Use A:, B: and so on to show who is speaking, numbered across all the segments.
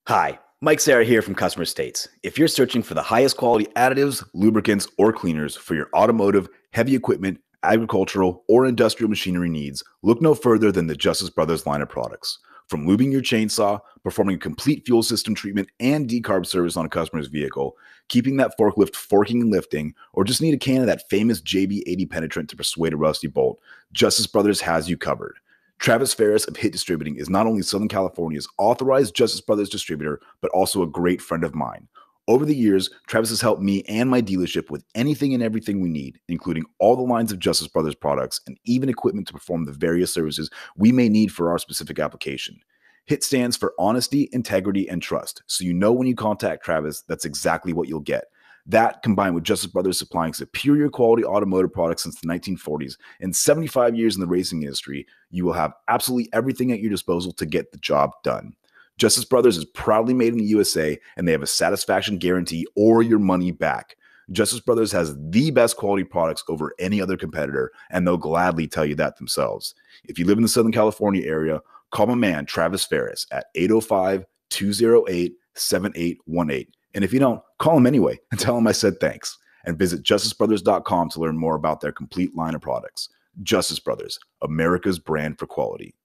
A: Hi, Mike Sarah here from Customer States. If you're searching for the highest quality additives, lubricants, or cleaners for your automotive, heavy equipment, agricultural, or industrial machinery needs, look no further than the Justice Brothers line of products. From lubing your chainsaw, performing a complete fuel system treatment and decarb service on a customer's vehicle, keeping that forklift forking and lifting, or just need a can of that famous JB80 penetrant to persuade a rusty bolt, Justice Brothers has you covered. Travis Ferris of Hit Distributing is not only Southern California's authorized Justice Brothers distributor, but also a great friend of mine. Over the years, Travis has helped me and my dealership with anything and everything we need, including all the lines of Justice Brothers products and even equipment to perform the various services we may need for our specific application. HIT stands for honesty, integrity, and trust, so you know when you contact Travis, that's exactly what you'll get. That, combined with Justice Brothers supplying superior quality automotive products since the 1940s and 75 years in the racing industry, you will have absolutely everything at your disposal to get the job done. Justice Brothers is proudly made in the USA, and they have a satisfaction guarantee or your money back. Justice Brothers has the best quality products over any other competitor, and they'll gladly tell you that themselves. If you live in the Southern California area, call my man Travis Ferris at 805-208-7818. And if you don't, call him anyway and tell him I said thanks. And visit justicebrothers.com to learn more about their complete line of products. Justice Brothers, America's brand for quality.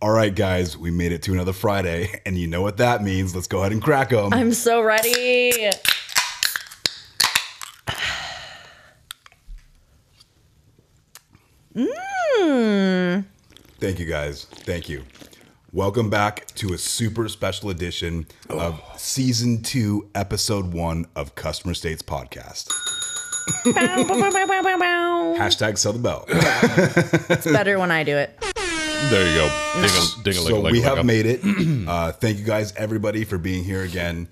B: All right, guys, we made it to another Friday, and you know what that means. Let's go ahead and crack them.
C: I'm so ready.
B: Thank you, guys. Thank you. Welcome back to a super special edition of Season 2, Episode 1 of Customer States Podcast. Hashtag sell the bell.
C: It's better when I do it.
D: There you go.
B: So we have made it. Thank you guys, everybody, for being here again.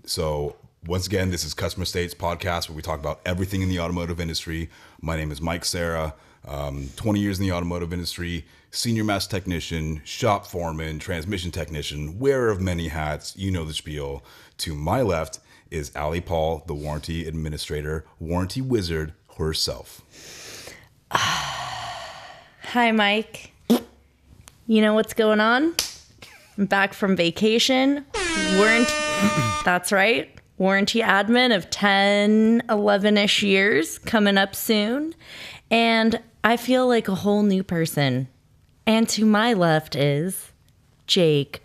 B: So once again, this is Customer States Podcast, where we talk about everything in the automotive industry. My name is Mike Sarah. 20 years in the automotive industry, senior mass technician, shop foreman, transmission technician, wearer of many hats. You know the spiel. To my left is Allie Paul, the warranty administrator, warranty wizard herself.
C: Hi, Mike. You know what's going on? I'm back from vacation. That's right. Warranty admin of 10, 11-ish years coming up soon. And I feel like a whole new person. And to my left is Jake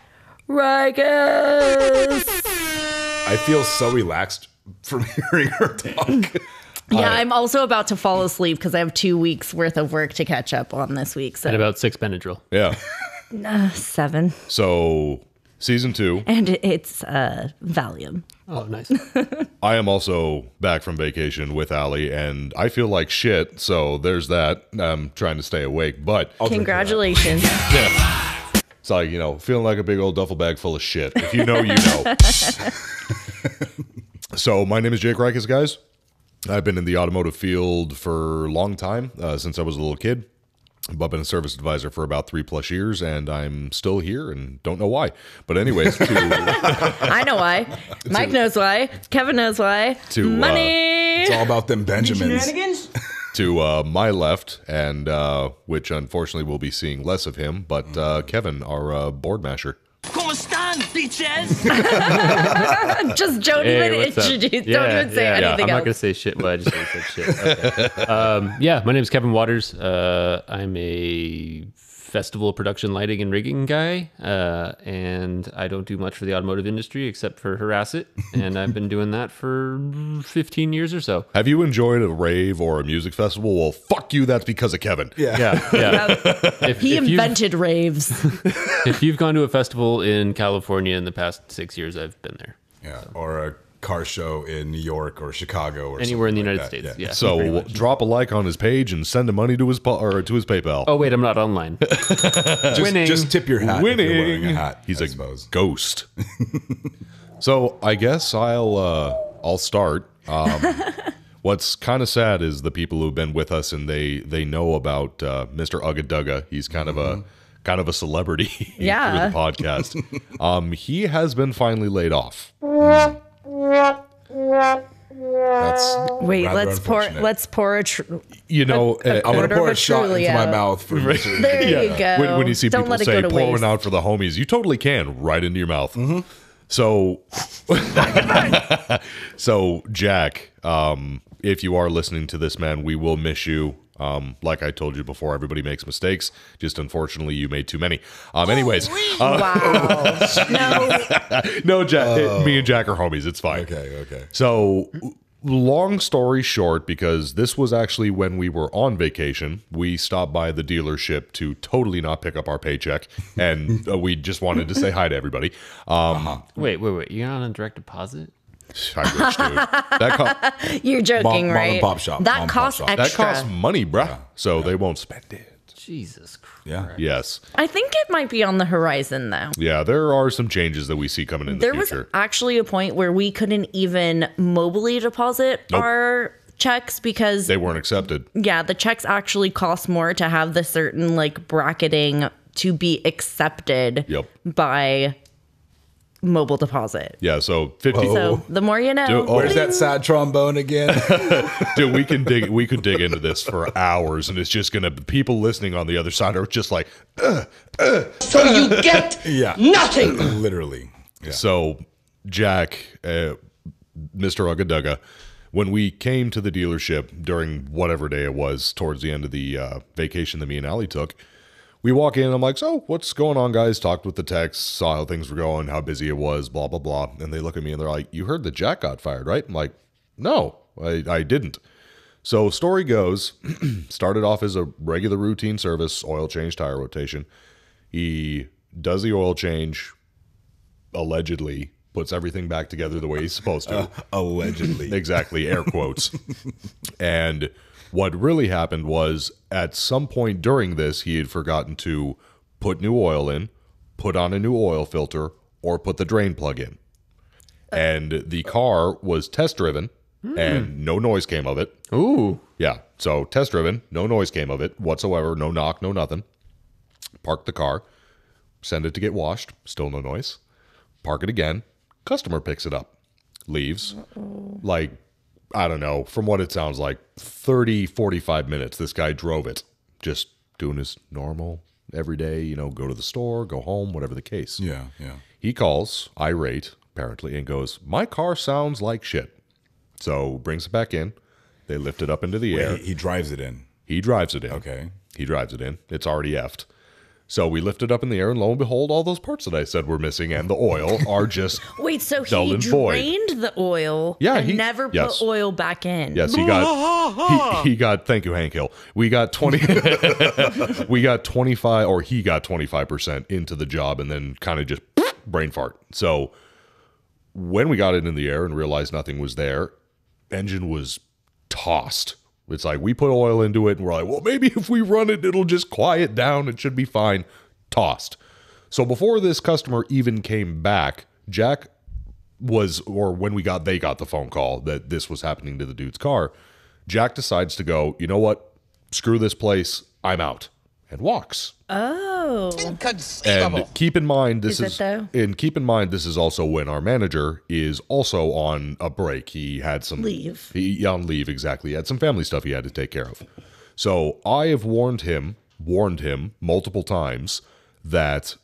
C: Rigas.
B: I feel so relaxed from hearing her talk.
C: Yeah, I'm also about to fall asleep because I have 2 weeks worth of work to catch up on this week. So
D: And about 6 Benadryl.
E: Yeah.
C: 7.
E: So, season 2.
C: And it's Valium.
D: Oh, nice.
E: I am also back from vacation with Allie, and I feel like shit, so there's that. I'm trying to stay awake, but...
C: Congratulations.
E: Yeah. It's like, feeling like a big old duffel bag full of shit. If you know, you know. So, my name is Jake Rikas, guys. I've been in the automotive field for a long time, since I was a little kid. I've been a service advisor for about 3+ years, and I'm still here and don't know why. But anyways,
C: I know why. Mike knows why. Kevin knows why. Money.
B: It's all about them Benjamins.
E: To my left, and which unfortunately we'll be seeing less of him, but Kevin, our board masher.
F: ¿Cómo están, bitches?
C: Just don't even introduce. Don't even say anything
D: I'm
C: else.
D: not going to say shit. Well, I just said shit. Okay. My name is Kevin Waters. I'm a festival production lighting and rigging guy, and I don't do much for the automotive industry except for harass it, and I've been doing that for 15 years or so.
E: Have you enjoyed a rave or a music festival? Well, fuck you, that's because of Kevin.
D: Yeah.
C: He invented raves.
D: If you've gone to a festival in California in the past 6 years, I've been there.
B: Yeah, or a car show in New York or Chicago or
D: anywhere in the
B: like
D: United
B: that.
D: States. Yeah.
E: So drop a like on his page and send him money to his to his PayPal.
D: Oh wait, I'm not online. Winning.
B: Just tip your hat.
E: Winning.
B: If you're wearing a hat.
E: He's
B: I
E: a
B: suppose.
E: ghost. So I guess I'll start. What's kind of sad is the people who've been with us and they know about Mr. Ugga Dugga. He's kind of a celebrity through the podcast. He has been finally laid off.
C: Wait,
B: rather
C: let's pour.
B: unfortunate.
C: Let's pour a.
E: You know,
B: I'm going to pour a shot
C: Truly
B: into my
C: out.
B: mouth. For
C: There you go.
E: when you see
C: Don't
E: people
C: let it
E: say
C: go to
E: pour
C: waste.
E: one out for the homies, you totally can, right into your mouth. So, so Jack, if you are listening to this, man, we will miss you. Like I told you before, everybody makes mistakes. Just unfortunately, you made too many. Anyways,
C: Wow. No.
E: no, Jack, me and Jack are homies. It's fine.
B: Okay.
E: So, long story short, because this was actually when we were on vacation, we stopped by the dealership to totally not pick up our paycheck, and we just wanted to say hi to everybody.
D: Wait. You're on a direct deposit?
E: I wish, dude.
C: You're joking,
B: Mom
C: right?
B: and pop shop. Mom
C: That
B: and
C: costs
B: pop shop.
C: extra.
E: That costs money, bruh. So they won't spend it.
D: Jesus Christ.
B: Yeah.
E: Yes.
C: I think it might be on the horizon, though.
E: Yeah, there are some changes that we see coming in the
C: There
E: future.
C: was actually a point where we couldn't even mobily deposit
E: Nope.
C: our checks because
E: They weren't accepted.
C: yeah, the checks actually cost more to have the certain like bracketing to be accepted
E: Yep.
C: by mobile deposit.
E: Yeah, so 50.
C: So the more you know.
E: Dude, oh.
B: Where's that sad trombone again?
E: Dude, we could dig into this for hours, and it's just gonna people listening on the other side are just like,
F: So you get
B: Yeah.
F: nothing.
B: Literally. Yeah.
E: So, Jack, Mr. Ugga Dugga, when we came to the dealership during whatever day it was, towards the end of the vacation that me and Allie took, we walk in, I'm like, so, what's going on, guys? Talked with the techs, saw how things were going, how busy it was, blah, blah, blah. And they look at me and they're like, you heard that Jack got fired, right? I'm like, no, I didn't. So, story goes, started off as a regular routine service, oil change, tire rotation. He does the oil change, allegedly puts everything back together the way he's supposed to.
B: Allegedly.
E: Exactly, air quotes. And what really happened was at some point during this, he had forgotten to put new oil in, put on a new oil filter, or put the drain plug in. And the car was test driven and no noise came of it.
D: Ooh.
E: Yeah, so test driven, no noise came of it whatsoever, no knock, no nothing. Park the car, send it to get washed, still no noise. Park it again, customer picks it up, leaves. Like, I don't know, from what it sounds like, 30, 45 minutes, this guy drove it. Just doing his normal, everyday, go to the store, go home, whatever the case.
B: Yeah.
E: He calls, irate, apparently, and goes, my car sounds like shit. So brings it back in. They lift it up into the air.
B: He drives it in.
E: He drives it in.
B: Okay.
E: He drives it in. It's already effed. So we lift it up in the air, and lo and behold, all those parts that I said were missing and the oil are just
C: Wait, so
E: dull
C: he
E: and void.
C: drained the oil
E: Yeah,
C: and
E: he-
C: never
E: yes.
C: put oil back in.
E: Yes, he got thank you, Hank Hill. We got 25 or he got 25% into the job and then kind of just brain fart. So when we got it in the air and realized nothing was there, engine was tossed. It's like we put oil into it and we're like, well, maybe if we run it, it'll just quiet down. It should be fine. Tossed. So before this customer even came back, Jack when they got the phone call that this was happening to the dude's car, Jack decides to go, you know what? Screw this place. I'm out. And walks.
C: Oh.
F: Inconceivable.
E: And keep in mind this
C: Is it though?
E: and keep in mind this is also when our manager is also on a break. He had some
C: Leave.
E: On leave, exactly. He had some family stuff he had to take care of. So I have warned him multiple times that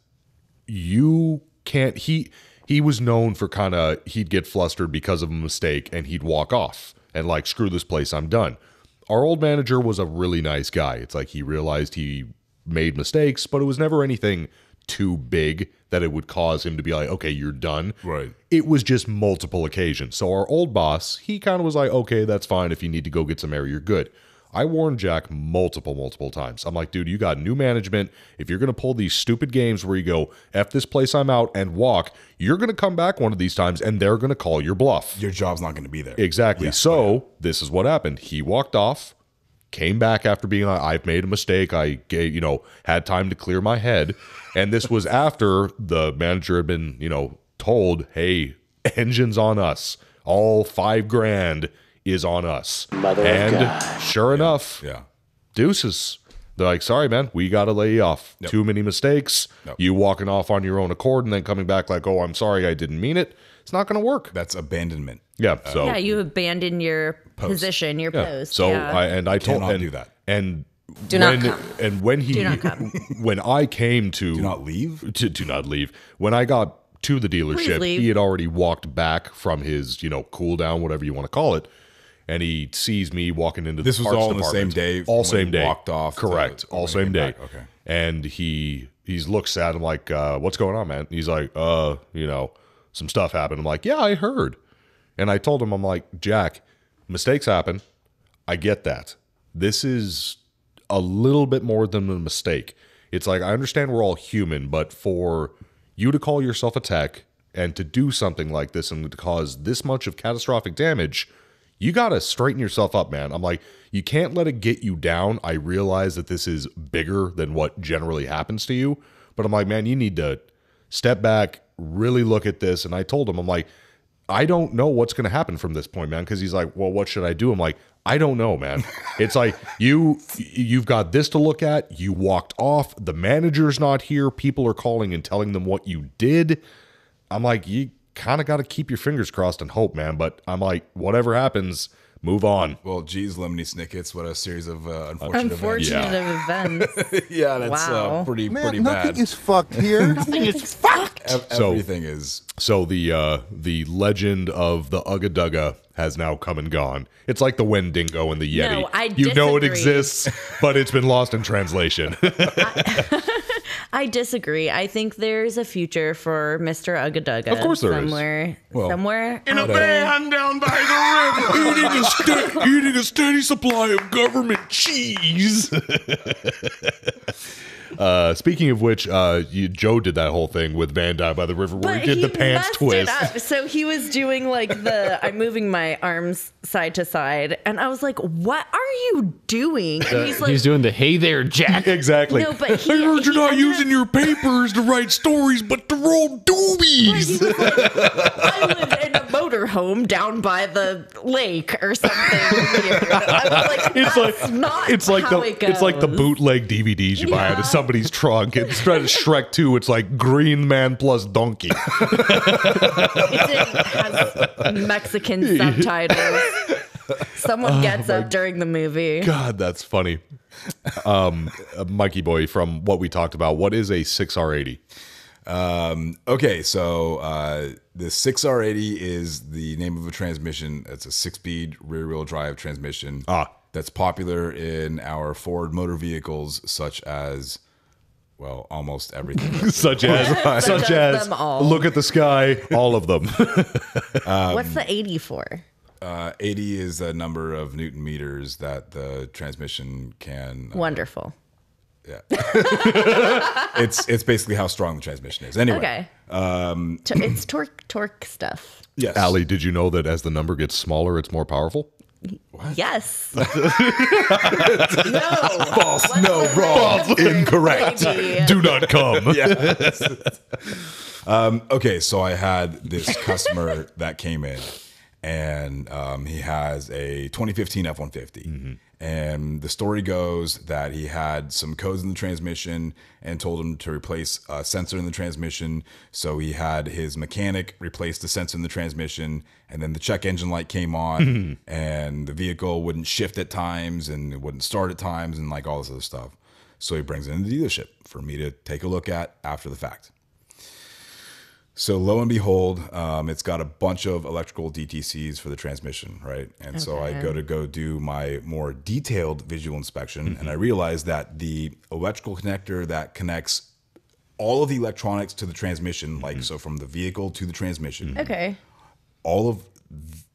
E: you can't he was known for he'd get flustered because of a mistake and he'd walk off and like, screw this place, I'm done. Our old manager was a really nice guy. It's like he realized he made mistakes, but it was never anything too big that it would cause him to be like, okay, you're done.
B: Right.
E: It was just multiple occasions. So our old boss, he kind of was like, okay, that's fine. If you need to go get some air, you're good. I warned Jack multiple times. I'm like, dude, you got new management. If you're going to pull these stupid games where you go, F this place, I'm out, and walk, you're going to come back one of these times and they're going to call your bluff.
B: Your job's not going to be there.
E: Exactly.
B: Yeah.
E: So this is what happened. He walked off, came back after being like, I've made a mistake. I had time to clear my head. And this was after the manager had been, told, hey, engine's on us. All $5,000 is on us. And sure enough,
B: Yeah.
E: deuces. They're like, sorry, man, we got to lay you off.
B: Yep.
E: Too many mistakes.
B: Yep.
E: You walking off on your own accord and then coming back like, oh, I'm sorry, I didn't mean it. It's not going to work.
B: That's abandonment.
E: Yeah. So
C: Yeah, you abandoned your position, your post.
E: So
C: yeah.
E: I told
B: Cannot
E: and
B: do that.
E: And
C: Do not come.
E: And when he
C: Do not come.
E: when I came to
B: Do not leave?
E: to do not leave. When I got to the dealership,
C: leave.
E: he had already walked back from his, cool down, whatever you want to call it. And he sees me walking into
B: This
E: the
B: was
E: parts
B: all on the
E: department.
B: same day
E: All
B: when
E: same
B: you
E: day.
B: walked off to-
E: Correct.
B: when
E: All
B: you
E: same
B: came
E: day.
B: back. Okay.
E: And he looks sad. I'm like, what's going on, man? He's like, some stuff happened. I'm like, yeah, I heard. And I told him, I'm like, Jack, mistakes happen. I get that. This is a little bit more than a mistake. It's like, I understand we're all human, but for you to call yourself a tech and to do something like this and to cause this much of catastrophic damage, you got to straighten yourself up, man. I'm like, you can't let it get you down. I realize that this is bigger than what generally happens to you, but I'm like, man, you need to step back, really look at this. And I told him, I'm like, I don't know what's going to happen from this point, man. Because he's like, well, what should I do? I'm like, I don't know, man. It's like, you've got this to look at. You walked off. The manager's not here. People are calling and telling them what you did. I'm like, you kind of got to keep your fingers crossed and hope, man. But I'm like, whatever happens, move on.
B: Well, geez, Lemony Snickets, what a series of unfortunate
C: Unfortunate events.
B: events. Yeah, that's
C: Wow.
B: pretty
G: Man,
B: bad.
G: nothing is fucked here.
C: Nothing is fucked.
B: Everything is.
E: So the legend of the Ugga Dugga has now come and gone. It's like the Wendigo and the Yeti.
C: No, I
E: you know it
C: disagree.
E: exists, but it's been lost in translation.
C: I disagree. I think there's a future for Mr. Ugga Dugga.
E: Of course there is.
C: Somewhere
E: In a
C: out there.
E: van down by the river, eating a steady supply of government cheese. Speaking of which, Joe did that whole thing with Van down by the river where
C: But
E: he did the pants
C: messed
E: twist.
C: it up. So he was doing like I'm moving my arms side to side, and I was like, "What are you doing?" And
D: He's doing the "Hey there, Jack."
E: Exactly.
C: No, but
E: I heard you're not using your papers to write stories, but to roll doobies.
C: I live in a motorhome down by the lake or something weird. I was like,
E: It's like
C: how
E: the
C: it goes.
E: it's like the bootleg DVDs you buy out
C: Yeah.
E: of somebody's trunk. Instead of Shrek 2, it's like Green Man plus Donkey.
C: It has Mexican subtitles. Someone gets up during the movie.
E: God, that's funny. Mikey boy, from what we talked about, what is a 6R80?
B: Okay, so the 6R80 is the name of a transmission. It's a 6-speed rear-wheel drive transmission. That's popular in our Ford motor vehicles, such as, well, almost everything.
E: such as
C: them all.
E: look at the sky, all of them.
C: What's the 80 for?
B: 80 is the number of Newton meters that the transmission can.
C: Wonderful.
B: Yeah, it's basically how strong the transmission is. Anyway,
C: Okay. It's torque stuff.
B: yes,
E: Allie, did you know that as the number gets smaller, it's more powerful?
C: Yes.
B: false, no, wrong, incorrect.
C: Baby.
E: Do not come.
B: Okay, so I had this customer that came in, and he has a 2015 F-150. And the story goes that he had some codes in the transmission and told him to replace a sensor in the transmission. So he had his mechanic replace the sensor in the transmission, and then the check engine light came on, and the vehicle wouldn't shift at times, and it wouldn't start at times, and like all this other stuff. So he brings it into the dealership for me to take a look at after the fact. So lo and behold, it's got a bunch of electrical DTCs for the transmission, right? And so I go do my more detailed visual inspection, and I realize that the electrical connector that connects all of the electronics to the transmission, like so from the vehicle to the transmission,
C: Okay.
B: all of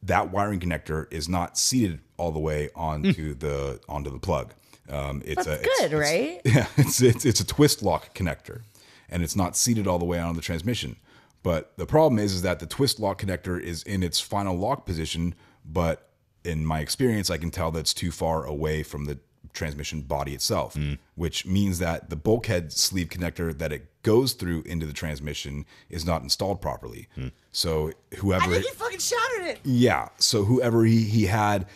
B: that wiring connector is not seated all the way onto the plug. It's
C: That's good, right?
B: Yeah, it's a twist lock connector, and it's not seated all the way onto the transmission. But the problem is that the twist lock connector is in its final lock position, but in my experience, I can tell that's too far away from the transmission body itself, which means that the bulkhead sleeve connector that it goes through into the transmission is not installed properly. So whoever... I think he fucking shouted it! Yeah, so whoever he had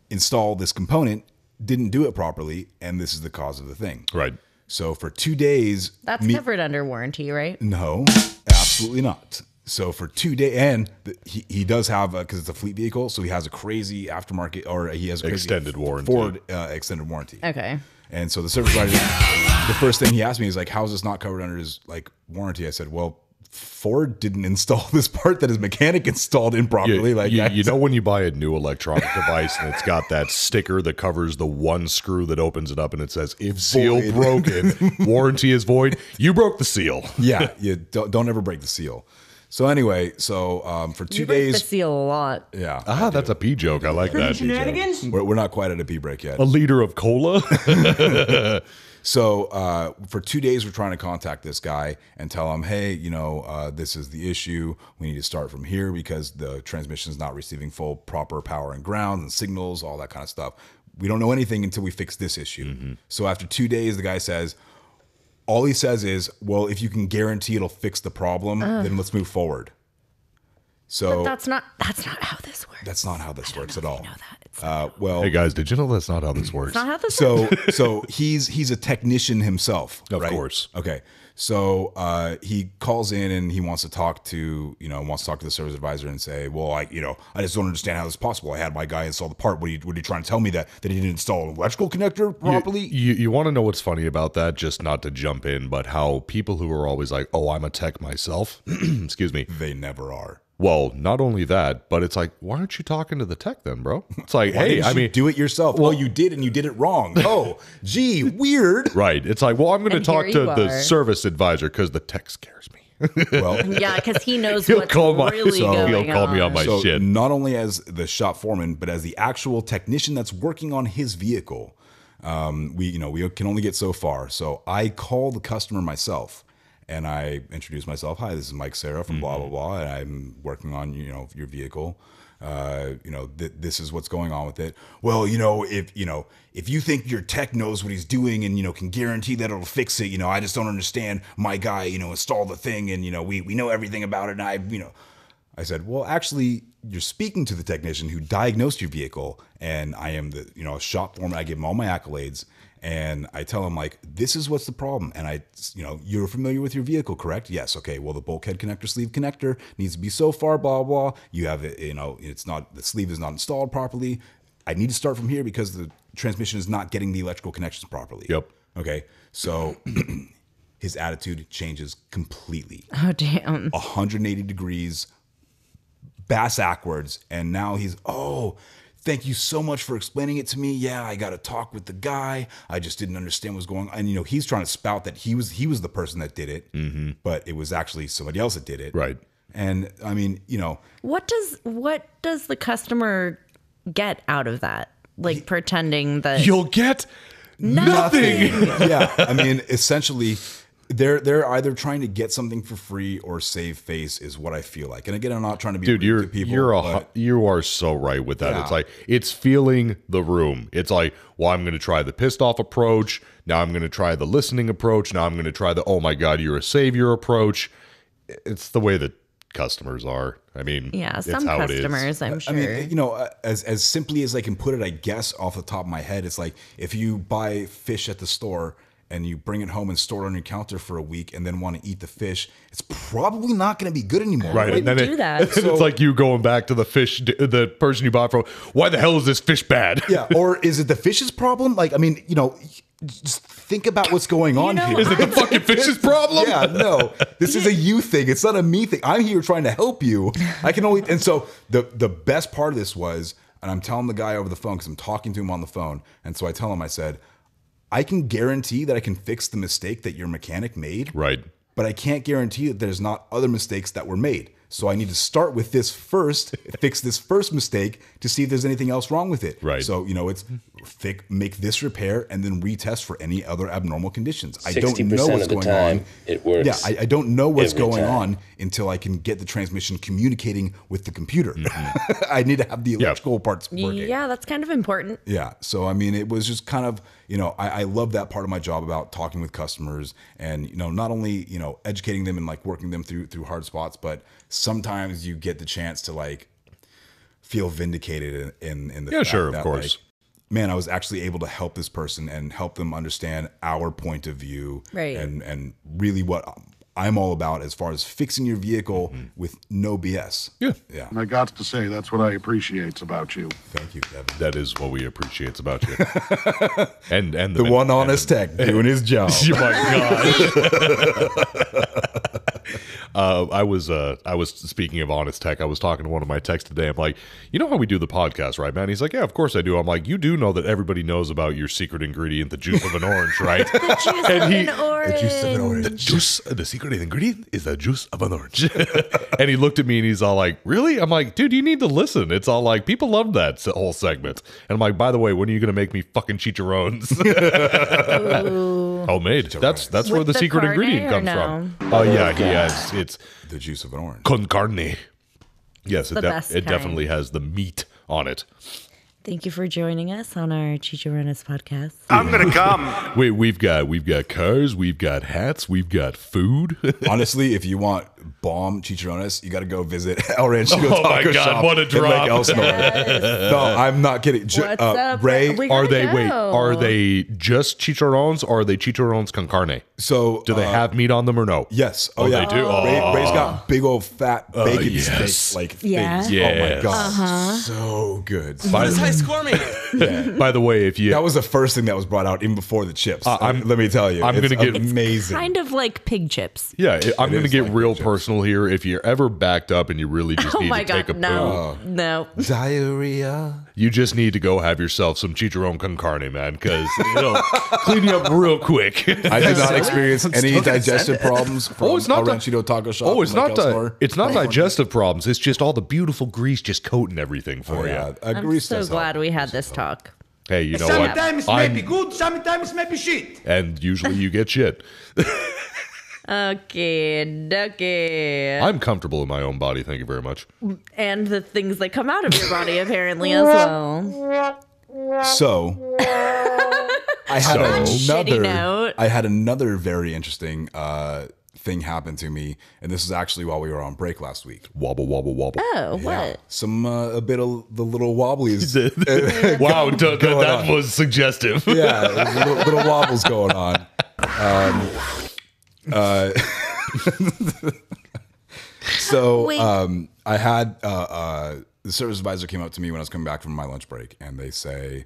B: installed this component didn't do it properly, and this is the cause of the thing.
E: Right.
B: So for 2 days...
C: That's covered under warranty, right?
B: No, absolutely not. So for 2 days, and he does have, because it's a fleet vehicle, so he has a crazy aftermarket, or he has a crazy
E: Extended warranty.
B: Ford extended warranty.
C: Okay.
B: And so the service provider, the first thing he asked me is like, how is this not covered under his like warranty? I said, well, Ford didn't install this part that his mechanic installed improperly.
E: You know when you buy a new electronic device and it's got that sticker that covers the one screw that opens it up and it says, if seal broken, warranty is void. You broke the seal.
B: Yeah, you don't ever break the seal. So anyway, for 2
C: You break
B: days.
C: the seal a lot.
B: Yeah.
E: That's a pee joke. I like that.
B: We're not quite at a pee break yet.
E: A liter of cola.
B: So for 2 days, we're trying to contact this guy and tell him, hey, this is the issue. We need to start from here because the transmission is not receiving full proper power and ground and signals, all that kind of stuff. We don't know anything until we fix this issue. Mm-hmm. So after 2 days, the guy says, all he says is, well, if you can guarantee it'll fix the problem, then let's move forward. So
C: But that's not how this works.
B: that's not how this works at all.
C: You know that. It's not,
B: Well,
E: Hey guys, did you know that's not how this works?
C: it's not how this works.
B: so he's a technician himself,
E: Of
B: right?
E: course.
B: Okay. So he calls in and he wants to talk to the service advisor and say, well, I just don't understand how this is possible. I had my guy install the part. What are you trying to tell me that he didn't install an electrical connector properly?
E: You want to know what's funny about that? Just not to jump in, but how people who are always like, oh, I'm a tech myself. Excuse me.
B: They never are.
E: Well, not only that, but it's like, why aren't you talking to the tech then, bro? It's like, hey, I mean,
B: do it yourself. Well, you did, and you did it wrong. Oh, gee, weird.
E: right. It's like, well, I'm going to
C: And
E: talk
C: here
E: to
C: you
E: the
C: are.
E: service advisor because the tech scares me.
B: Well,
C: Yeah, because he knows
E: He'll
C: what's
E: call my-
C: really
E: so
C: going
E: he'll call me on my
B: so
E: shit.
B: not only as the shop foreman, but as the actual technician that's working on his vehicle, we can only get so far. So I call the customer myself. And I introduce myself. Hi, this is Mike Sarah from blah, blah, blah. And I'm working on, your vehicle. This is what's going on with it. Well, if you think your tech knows what he's doing and, can guarantee that it'll fix it, I just don't understand. My guy, installed the thing and, we know everything about it. And I said, well, actually, you're speaking to the technician who diagnosed your vehicle. And I am the, shop foreman. I give him all my accolades. And I tell him, like, this is what's the problem. And you're familiar with your vehicle, correct? Yes. Okay. Well, the bulkhead connector, sleeve connector needs to be so far, blah, blah. You have it, it's not, the sleeve is not installed properly. I need to start from here because the transmission is not getting the electrical connections properly.
E: Yep.
B: Okay. So his attitude changes completely.
C: Oh, damn.
B: 180 degrees, bass backwards. And now he's, thank you so much for explaining it to me. Yeah, I got to talk with the guy. I just didn't understand what's going on. And, he's trying to spout that he was the person that did it, but it was actually somebody else that did it.
E: Right.
B: And I mean,
C: What does the customer get out of that? Like pretending that
E: You'll get nothing.
B: yeah, I mean, essentially, they're either trying to get something for free or save face is what I feel like. And again, I'm not trying to be
E: Dude,
B: rude to people.
E: you are so right with that.
B: Yeah.
E: It's like, it's feeling the room. It's like, well, I'm going to try the pissed off approach. Now I'm going to try the listening approach. Now I'm going to try the, oh my God, you're a savior approach. It's the way that customers are. I mean,
C: yeah,
E: it's
C: some
E: how it is.
C: customers, I'm sure.
B: I mean, as simply as I can put it, I guess off the top of my head, it's like if you buy fish at the store and you bring it home and store it on your counter for a week and then want to eat the fish, it's probably not going to be good anymore.
E: Right. And then
C: do that.
E: it's like you going back to the fish, the person you bought from, why the hell is this fish bad?
B: Yeah. Or is it the fish's problem? Like, I mean, just think about what's going on here.
E: Is it the fucking fish's problem?
B: Yeah, no. This is a you thing. It's not a me thing. I'm here trying to help you. I can only, and so the best part of this was, and I'm telling the guy over the phone because I'm talking to him on the phone. And so I tell him, I said, I can guarantee that I can fix the mistake that your mechanic made.
E: Right.
B: But I can't guarantee that there's not other mistakes that were made. So I need to start with this first, fix this first mistake to see if there's anything else wrong with it.
E: Right.
B: So, it's make this repair and then retest for any other abnormal conditions. I don't know what's going on.
F: It works.
B: Yeah, I don't know what's
F: every
B: going
F: time.
B: on until I can get the transmission communicating with the computer. I need to have the electrical parts working.
C: Yeah, that's kind of important.
B: Yeah. So, I mean, it was just kind of, I love that part of my job about talking with customers and, not only, educating them and like working them through hard spots, but sometimes you get the chance to like feel vindicated in the fact
E: sure, of
B: that,
E: course.
B: like, man, I was actually able to help this person and help them understand our point of view
C: Right.
B: and really what I'm all about as far as fixing your vehicle with no BS.
E: Yeah.
G: And I got to say, that's what I appreciate about you.
B: Thank you, Kevin.
E: That is what we appreciate about you. and
B: The one honest tech doing his job.
E: Oh my god! I was speaking of honest tech. I was talking to one of my techs today. I'm like, you know how we do the podcast, right, man? He's like, yeah, of course I do. I'm like, you do know that everybody knows about your secret ingredient, the juice of an orange, right?
C: The juice of an orange.
E: The secret ingredient is the juice of an orange. And he looked at me and he's all like, really? I'm like, dude, you need to listen. It's all like, people love that whole segment. And I'm like, by the way, when are you going to make me fucking chicharrones? Homemade. That's where
C: With
E: the
C: the
E: secret
C: carne
E: ingredient
C: or
E: comes
C: no?
E: from. Oh yeah, he has. It's
B: The juice of an orange.
E: con carne. Yes,
C: the best
E: it
C: kind.
E: definitely has the meat on it.
C: Thank you for joining us on our Chicharrones podcast.
A: I'm gonna come.
E: We've got cars, we've got hats, we've got food.
B: Honestly, if you want bomb chicharrones, you got to go visit El Ranchito
E: Oh my
B: Taco
E: God,
B: Shop
E: what a
B: in
E: drop.
B: Lake Elsinore. No, I'm not kidding.
C: What's up,
B: Ray,
C: We
E: Are
C: gotta
E: they
C: go.
E: are they just chicharrones or are they chicharrones con carne?
B: so
E: Do they have meat on them or no?
B: Yes.
E: Oh,
B: yeah.
E: they do?
B: Ray's got big old fat bacon
E: yes.
B: steaks, like
C: Yeah.
B: things. Oh my
E: Yes.
B: god, so good.
E: By the way, if you
B: That was the first thing that was brought out, even before the chips. let me tell you,
E: I'm
B: it's
E: gonna get-
B: amazing.
C: Kind of like pig chips.
E: yeah, I'm going to
B: is
E: get
B: like
E: real
B: chips.
E: personal here. If you're ever backed up and you really just
C: Oh
E: need
C: my
E: to take
C: god,
E: a
C: no. No.
B: Diarrhea.
E: you just need to go have yourself some chicharron con carne, man, because it'll clean you up real quick.
B: I did not experience any digestive problems from
E: it's not
B: El
E: the-
B: Ranchito Taco Shop.
E: Oh, it's
B: in Lake
E: not
B: Elsinore.
E: it's not digestive problems. It's just all the beautiful grease just coating everything for
B: Yeah,
E: you.
C: I'm
B: grease
C: so
B: does
C: glad
B: help.
C: we had this talk.
E: Hey, you know what?
H: Sometimes maybe good, sometimes maybe shit.
E: And usually you get shit.
C: Okay.
E: I'm comfortable in my own body. Thank you very much.
C: And the things that come out of your body apparently as well.
B: So, I had
C: Shitty note.
B: another very interesting thing happen to me, and this was actually while we were on break last week.
E: Wobble, wobble, wobble.
C: Oh, what?
B: Some a bit of the little wobblies.
E: Wow, that
B: on.
E: was suggestive.
B: Yeah, there's little wobbles going on. So
C: Wait.
B: I had the service advisor came up to me when I was coming back from my lunch break, and they say,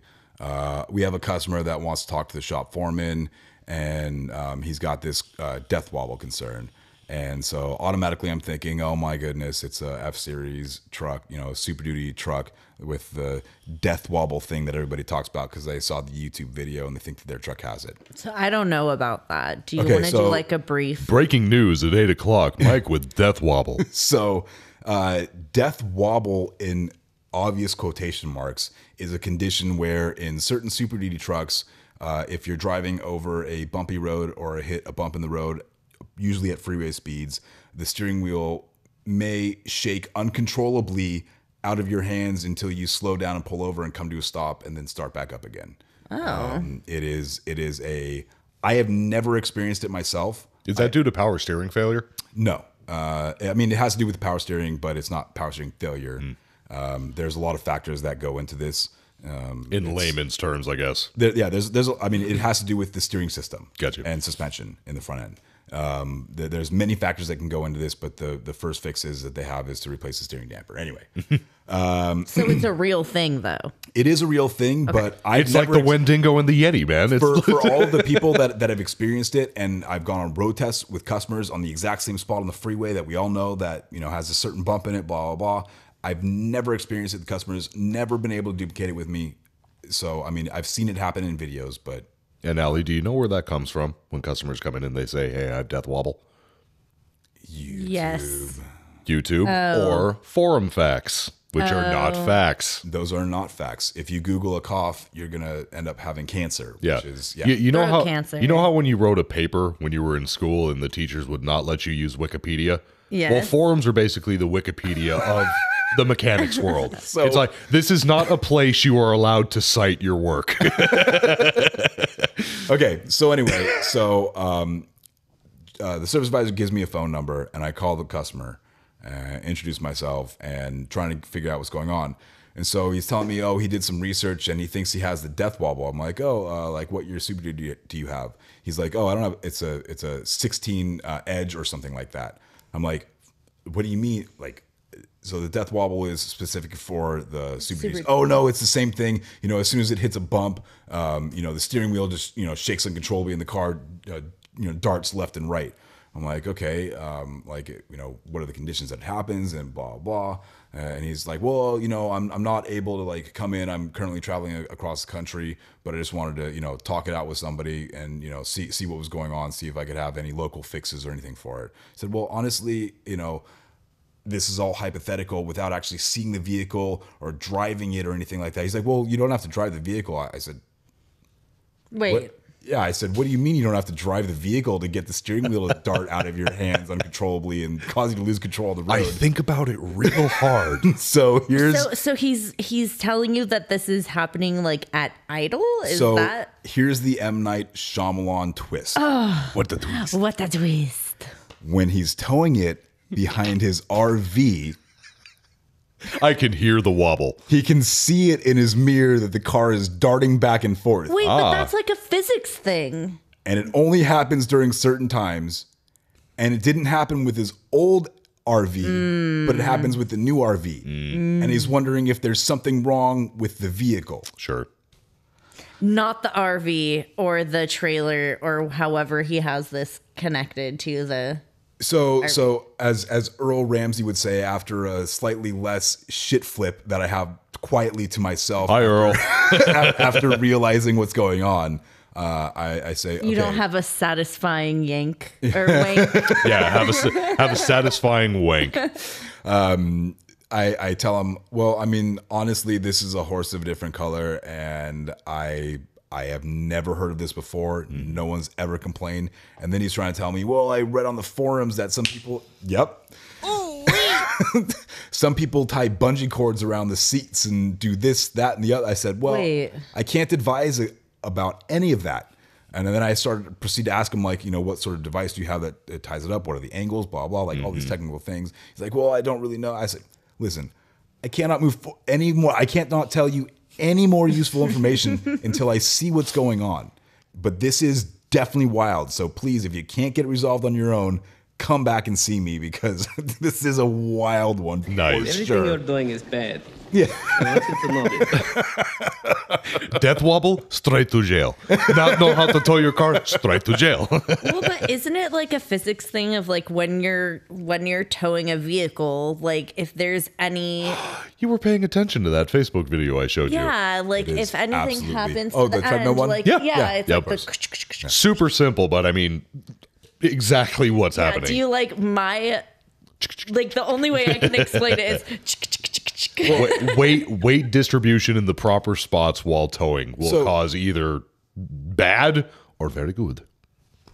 B: we have a customer that wants to talk to the shop foreman, and he's got this death wobble concern. And so automatically I'm thinking, oh my goodness, it's a F-Series truck, Super Duty truck with the death wobble thing that everybody talks about because they saw the YouTube video and they think that their truck has it.
C: So I don't know about that. Do you
B: Okay,
C: want to do
B: so-
C: like a brief?
E: Breaking news at 8 o'clock. Mike with death wobble.
B: So death wobble, in obvious quotation marks, is a condition where in certain Super Duty trucks, if you're driving over a bumpy road or hit a bump in the road, usually at freeway speeds, the steering wheel may shake uncontrollably out of your hands until you slow down and pull over and come to a stop and then start back up again. It is I have never experienced it myself.
E: Is that due to power steering failure?
B: No. I mean, it has to do with the power steering, but it's not power steering failure. There's a lot of factors that go into this.
E: In layman's terms, I guess.
B: It has to do with the steering system.
E: Gotcha.
B: And suspension in the front end. There's many factors that can go into this, but the first fix is that they have is to replace the steering damper. Anyway,
C: So it's a real thing, though.
B: it is a real thing, but
E: It's like the Wendigo and the Yeti, man. It's
B: for all of the people that have experienced it, and I've gone on road tests with customers on the exact same spot on the freeway that we all know that has a certain bump in it, blah blah blah. I've never experienced it. The customer's never been able to duplicate it with me. So I mean, I've seen it happen in videos, but
E: And Allie, do you know where that comes from? When customers come in and they say, hey, I have death wobble?
C: Yes.
E: YouTube or forum facts, which are not facts.
B: those are not facts. If you Google a cough, you're gonna end up having cancer.
E: Yeah.
B: Which is
E: You know
C: Throat
E: how
C: cancer.
E: you know how when you wrote a paper when you were in school and the teachers would not let you use Wikipedia?
C: Yes.
E: Well, forums are basically the Wikipedia of the mechanics world. It's like, this is not a place you are allowed to cite your work.
B: Okay, so anyway, the service advisor gives me a phone number, and I call the customer, introduce myself, and trying to figure out what's going on. And so he's telling me, oh, he did some research and he thinks he has the death wobble. I'm like, oh, like what year Super Duty do you have? He's like, oh, I don't have. It's a 16 Edge or something like that. I'm like, what do you mean? Like, so the death wobble is specific for the Super Duties. Oh no, it's the same thing. You know, as soon as it hits a bump, you know, the steering wheel just shakes uncontrollably and the car darts left and right. I'm like, okay, like, what are the conditions that it happens and blah, blah. And he's like, well, I'm not able to like come in. I'm currently traveling across the country, but I just wanted to, talk it out with somebody and, see what was going on, see if I could have any local fixes or anything for it. I said, well, honestly, this is all hypothetical without actually seeing the vehicle or driving it or anything like that. He's like, well, you don't have to drive the vehicle. I said,
C: wait.
B: What? Yeah, I said, what do you mean you don't have to drive the vehicle to get the steering wheel to dart out of your hands uncontrollably and cause you to lose control of the road?
E: I think about it real hard.
B: So here's...
C: So he's telling you that this is happening like at idle?
B: Here's the M. Night Shyamalan twist.
C: Oh,
E: what the twist?
C: What the twist?
B: When he's towing it behind his RV...
E: I can hear the wobble.
B: He can see it in his mirror that the car is darting back and forth.
C: Wait, but that's like a physics thing.
B: And it only happens during certain times. And it didn't happen with his old RV, but it happens with the new RV. And he's wondering if there's something wrong with the vehicle.
E: Sure.
C: Not the RV or the trailer or however he has this connected to the...
B: So as Earl Ramsey would say, after a slightly less shit flip that I have quietly to myself.
E: Hi, Earl.
B: After realizing what's going on, I say,
C: you don't have a satisfying yank or wank.
E: Yeah, have a satisfying wank.
B: I tell him, well, I mean, honestly, this is a horse of a different color, and I have never heard of this before. No one's ever complained. And then he's trying to tell me, well, I read on the forums that some people, some people tie bungee cords around the seats and do this, that, and the other. I said, well, I can't advise about any of that. And then I proceed to ask him, like, what sort of device do you have that ties it up? What are the angles? Blah, blah, like all these technical things. He's like, well, I don't really know. I said, listen, I cannot move any more. I can't not tell you any more useful information until I see what's going on. But this is definitely wild. So please, if you can't get it resolved on your own, come back and see me, because this is a wild one.
E: Nice.
I: Everything you're doing is bad.
B: Yeah.
I: I want you to know this.
E: Death wobble, straight to jail. Not know how to tow your car, straight to jail.
C: Well, but isn't it like a physics thing of like when you're towing a vehicle, like if there's any...
E: You were paying attention to that Facebook video I showed you.
C: Yeah, like if anything happens to the
B: treadmill
C: end,
B: one?
C: like it's like the...
E: Super simple, but I mean, exactly what's happening.
C: Do you like the only way I can explain it is...
E: weight distribution in the proper spots while towing will cause either bad or very good.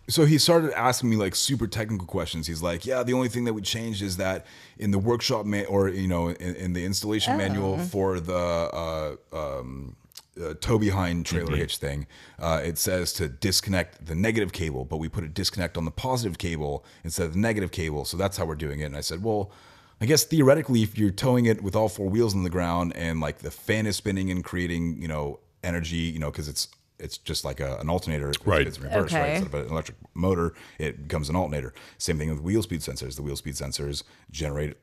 B: So he started asking me like super technical questions. He's like, yeah, the only thing that we changed is that in the workshop in the installation manual for the tow behind trailer hitch thing, it says to disconnect the negative cable, but we put a disconnect on the positive cable instead of the negative cable. So that's how we're doing it. And I said, well, I guess theoretically, if you're towing it with all four wheels on the ground and like the fan is spinning and creating, energy, because it's just like an alternator.
E: Right.
B: It's reversed, right? Instead of an electric motor, it becomes an alternator. Same thing with wheel speed sensors. The wheel speed sensors generate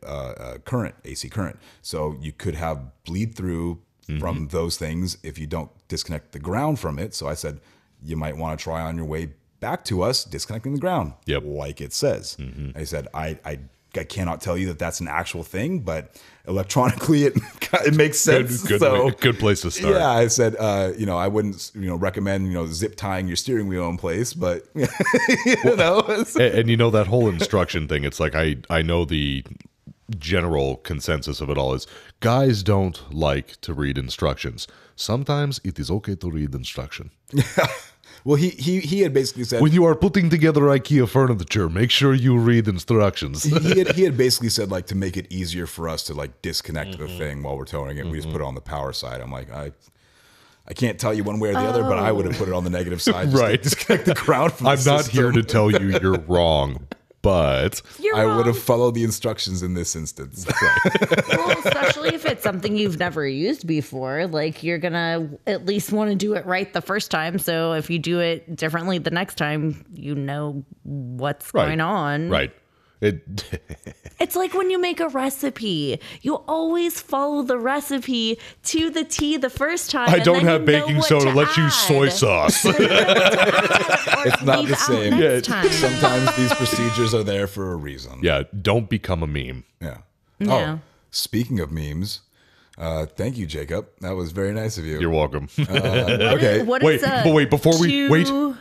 B: current, AC current. So you could have bleed through from those things if you don't disconnect the ground from it. So I said, you might want to try on your way back to us, disconnecting the ground.
E: Yep.
B: Like it says. I said, I cannot tell you that that's an actual thing, but electronically it makes sense.
E: Good place to start.
B: Yeah, I said, I wouldn't, recommend, zip tying your steering wheel in place, but
E: and that whole instruction thing. It's like I know the general consensus of it all is guys don't like to read instructions. Sometimes it is okay to read instruction.
B: Well, he had basically said,
E: when you are putting together IKEA furniture, make sure you read instructions.
B: he had basically said, like, to make it easier for us to like disconnect the thing while we're towing it, we just put it on the power side. I'm like, I can't tell you one way or the other, but I would have put it on the negative side, just
E: right?
B: To disconnect the ground from
E: I'm
B: the
E: not
B: system.
E: here to tell you you're wrong, but
B: I would have followed the instructions in this instance.
C: Well, especially if it's something you've never used before, like you're gonna at least want to do it right the first time. So if you do it differently the next time, you know what's going on.
E: Right.
C: It's like when you make a recipe, you always follow the recipe to the T the first time.
E: I don't have baking soda. Let's use soy sauce.
B: It's not the same.
C: Yeah,
B: sometimes these procedures are there for a reason.
E: Yeah, don't become a meme.
B: Yeah.
C: Yeah.
B: Oh, speaking of memes, thank you, Jacob. That was very nice of you.
E: You're welcome.
B: Okay.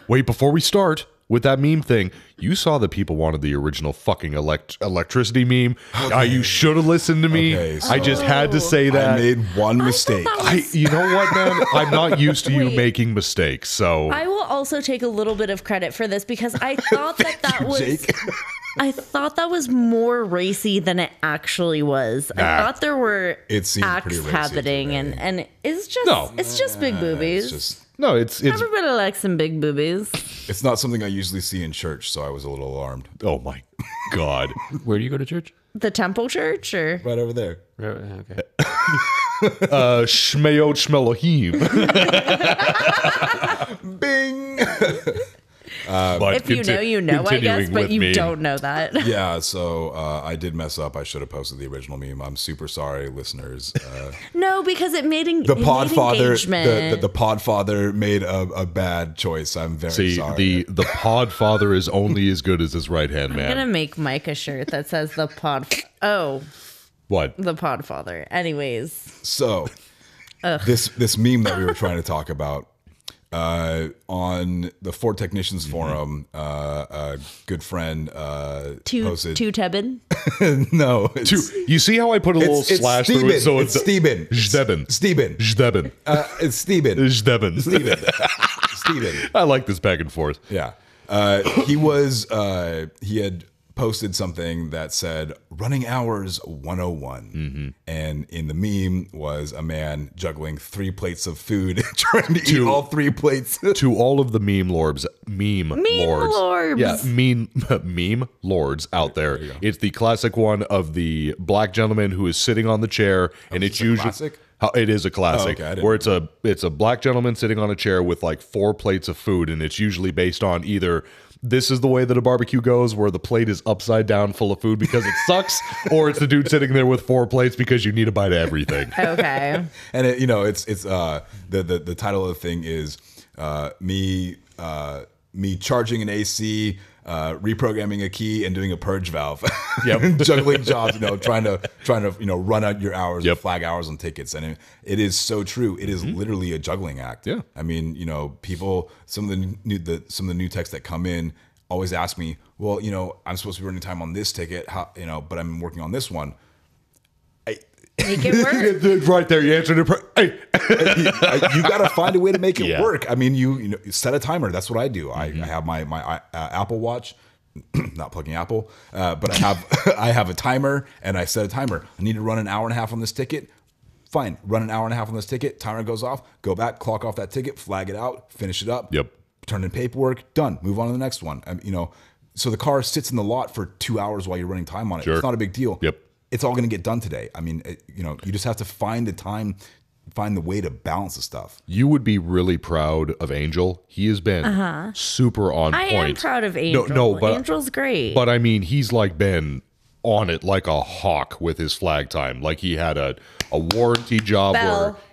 E: Wait, before we start with that meme thing, you saw that people wanted the original fucking electricity meme.
B: Okay.
E: You should have listened to me.
B: Okay, so
E: I just had to say that.
B: I made one mistake.
E: You know what, man? I'm not used to you making mistakes, so
C: I will also take a little bit of credit for this because I thought that was
B: Jake.
C: I thought that was more racy than it actually was. I thought there were acts happening, and it's just big boobies.
E: It's
C: Everybody likes some big boobies.
B: It's not something I usually see in church, so I was a little alarmed.
E: Oh my God.
D: Where do you go to church?
C: The Temple Church, or
B: Right over there.
D: Okay.
E: Shmeyot Shmelohim.
B: Bing.
E: But
C: if you know, you know, I guess, but you don't know that.
B: Yeah, so I did mess up. I should have posted the original meme. I'm super sorry, listeners.
C: No, because it made
B: the Podfather.
C: engagement.
B: The Podfather made a bad choice. I'm very sorry.
E: The Podfather is only as good as his right hand man.
C: I'm gonna make Mike a shirt that says the
E: What?
C: The Podfather. Anyways,
B: so this meme that we were trying to talk about. On the Ford Technicians Forum, a good friend posted.
C: Two Tebben?
B: No.
E: You see how I put a little slash through it? So
B: it's Steven.
E: Steben.
B: It's Steven.
E: I like this back and forth.
B: Yeah. He had posted something that said running hours 101, and in the meme was a man juggling 3 plates of food trying to eat all 3 plates.
E: To all of the meme lords, meme lords out there, it's the classic one of the black gentleman who is sitting on the chair, and it's usually
B: classic?
E: It is a classic, where it's a black gentleman sitting on a chair with like 4 plates of food, and it's usually based on either this is the way that a barbecue goes, where the plate is upside down full of food because it sucks, or it's the dude sitting there with 4 plates because you need a bite of everything.
C: Okay.
B: And it's the title of the thing is me charging an AC, reprogramming a key, and doing a purge valve.
E: Yep.
B: Juggling jobs, trying to run out your hours, and flag hours on tickets, and it is so true. It is literally a juggling act.
E: Yeah.
B: I mean, people, some of the new techs that come in always ask me, well, I'm supposed to be running time on this ticket, but I'm working on this one.
C: Make it work.
E: Right there, you answered it.
B: You got to find a way to make it work. I mean, you set a timer. That's what I do. I have my Apple Watch, not plugging Apple, but I have a timer, and I set a timer. I need to run an hour and a half on this ticket. Fine, run an hour and a half on this ticket. Timer goes off. Go back, clock off that ticket, flag it out, finish it up.
E: Yep.
B: Turn in paperwork. Done. Move on to the next one. So the car sits in the lot for 2 hours while you're running time on it. Sure. It's not a big deal.
E: Yep.
B: It's all going to get done today. I mean, you just have to find the way to balance the stuff.
E: You would be really proud of Angel. He has been super on point.
C: I am proud of Angel.
E: But
C: Angel's great.
E: But I mean, he's like been on it like a hawk with his flag time. Like he had a warranty job.